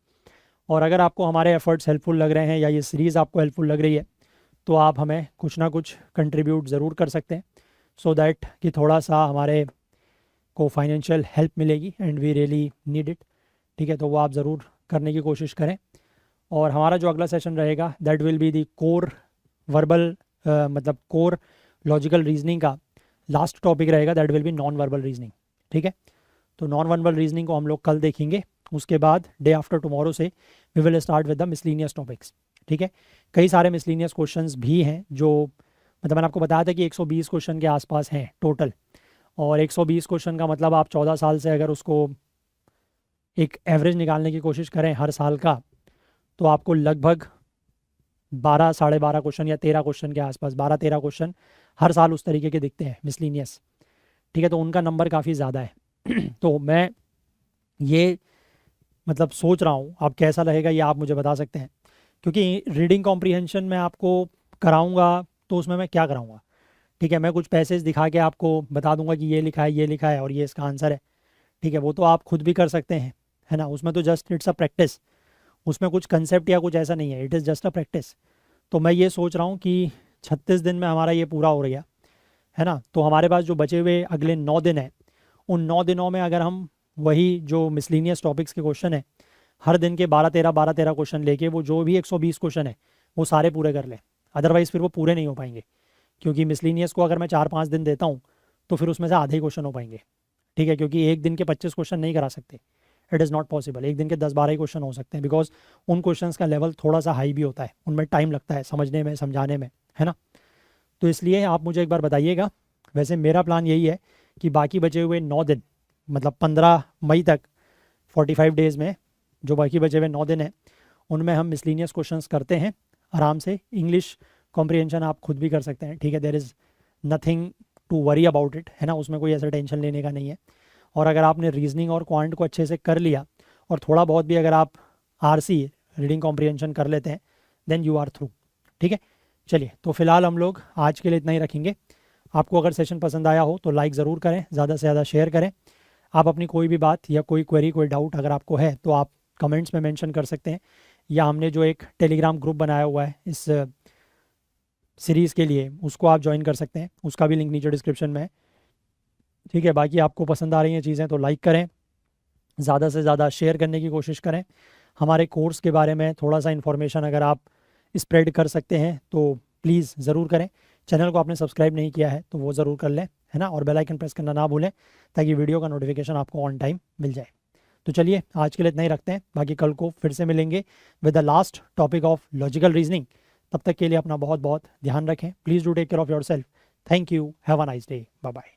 और अगर आपको हमारे एफर्ट्स हेल्पफुल लग रहे हैं या ये सीरीज़ आपको हेल्पफुल लग रही है तो आप हमें कुछ ना कुछ कंट्रीब्यूट ज़रूर कर सकते हैं, सो दैट कि थोड़ा सा हमारे को फाइनेंशियल हेल्प मिलेगी, and we really need it. ठीक है, तो वो आप ज़रूर करने की कोशिश करें। और हमारा जो अगला सेशन रहेगा that will be the core verbal, मतलब कोर लॉजिकल रीजनिंग का लास्ट टॉपिक रहेगा, that will B non verbal reasoning. ठीक है, तो नॉन वर्बल रीजनिंग को हम लोग कल देखेंगे। उसके बाद डे आफ्टर टुमारो से we will start with the miscellaneous topics. ठीक है, कई सारे मिसलीनियस क्वेश्चंस भी हैं जो, मतलब मैंने आपको बताया था कि 120 क्वेश्चन के आसपास हैं टोटल, और 120 क्वेश्चन का मतलब आप 14 साल से अगर उसको एक एवरेज निकालने की कोशिश करें हर साल का, तो आपको लगभग 12 साढ़े 12 क्वेश्चन या 13 क्वेश्चन के आसपास, 12-13 क्वेश्चन हर साल उस तरीके के दिखते हैं मिसलीनियस। ठीक है, तो उनका नंबर काफ़ी ज़्यादा है। तो मैं ये मतलब सोच रहा हूँ, अब कैसा लगेगा ये आप मुझे बता सकते हैं, क्योंकि रीडिंग कॉम्प्रीहेंशन में आपको कराऊंगा तो उसमें मैं क्या कराऊंगा। ठीक है, मैं कुछ पैसेज दिखा के आपको बता दूंगा कि ये लिखा है, ये लिखा है और ये इसका आंसर है। ठीक है, वो तो आप खुद भी कर सकते हैं, है ना, उसमें तो जस्ट इट्स अ प्रैक्टिस, उसमें कुछ कंसेप्ट या कुछ ऐसा नहीं है, it is just a practice. तो मैं ये सोच रहा हूँ कि 36 दिन में हमारा ये पूरा हो गया, है ना, तो हमारे पास जो बचे हुए अगले 9 दिन हैं, उन 9 दिनों में अगर हम वही जो मिसलीनियस टॉपिक्स के क्वेश्चन है हर दिन के 12-13 क्वेश्चन लेके, वो जो भी 120 क्वेश्चन है वो सारे पूरे कर लें। अदरवाइज़ फिर वो पूरे नहीं हो पाएंगे, क्योंकि मिसलीनियस को अगर मैं 4-5 दिन देता हूँ तो फिर उसमें से आधे ही क्वेश्चन हो पाएंगे। ठीक है, क्योंकि एक दिन के 25 क्वेश्चन नहीं करा सकते, इट इज़ नॉट पॉसिबल। एक दिन के 10-12 ही क्वेश्चन हो सकते हैं, बिकॉज उन क्वेश्चंस का लेवल थोड़ा सा हाई भी होता है, उनमें टाइम लगता है समझने में, समझाने में, है ना। तो इसलिए आप मुझे एक बार बताइएगा। वैसे मेरा प्लान यही है कि बाकी बचे हुए 9 दिन, मतलब 15 मई तक 45 डेज़ में जो बाकी बचे हुए 9 दिन हैं उनमें हम मिसलीनियस क्वेश्चंस करते हैं आराम से। इंग्लिश कॉम्प्रिहेंशन आप खुद भी कर सकते हैं। ठीक है, there is nothing to worry about it, है ना, उसमें कोई ऐसा टेंशन लेने का नहीं है। और अगर आपने रीजनिंग और क्वांट को अच्छे से कर लिया और थोड़ा बहुत भी अगर आप आरसी रीडिंग कॉम्प्रिहेंशन कर लेते हैं, देन यू आर थ्रू। ठीक है, चलिए, तो फिलहाल हम लोग आज के लिए इतना ही रखेंगे। आपको अगर सेशन पसंद आया हो तो लाइक ज़रूर करें, ज़्यादा से ज़्यादा शेयर करें। आप अपनी कोई भी बात या कोई क्वेरी, कोई डाउट अगर आपको है तो आप कमेंट्स में मेंशन कर सकते हैं, या हमने जो एक टेलीग्राम ग्रुप बनाया हुआ है इस सीरीज़ के लिए उसको आप ज्वाइन कर सकते हैं, उसका भी लिंक नीचे डिस्क्रिप्शन में है। ठीक है, बाकी आपको पसंद आ रही हैं चीज़ें तो लाइक करें, ज़्यादा से ज़्यादा शेयर करने की कोशिश करें। हमारे कोर्स के बारे में थोड़ा सा इन्फॉर्मेशन अगर आप स्प्रेड कर सकते हैं तो प्लीज़ ज़रूर करें। चैनल को आपने सब्सक्राइब नहीं किया है तो वो ज़रूर कर लें, है ना, और बेल आइकन प्रेस करना ना भूलें ताकि वीडियो का नोटिफिकेशन आपको ऑन टाइम मिल जाए। तो चलिए, आज के लिए इतना ही रखते हैं, बाकी कल को फिर से मिलेंगे with the last topic of logical reasoning. तब तक के लिए अपना बहुत बहुत ध्यान रखें। Please do take care of yourself. Thank you, have a nice day, bye bye.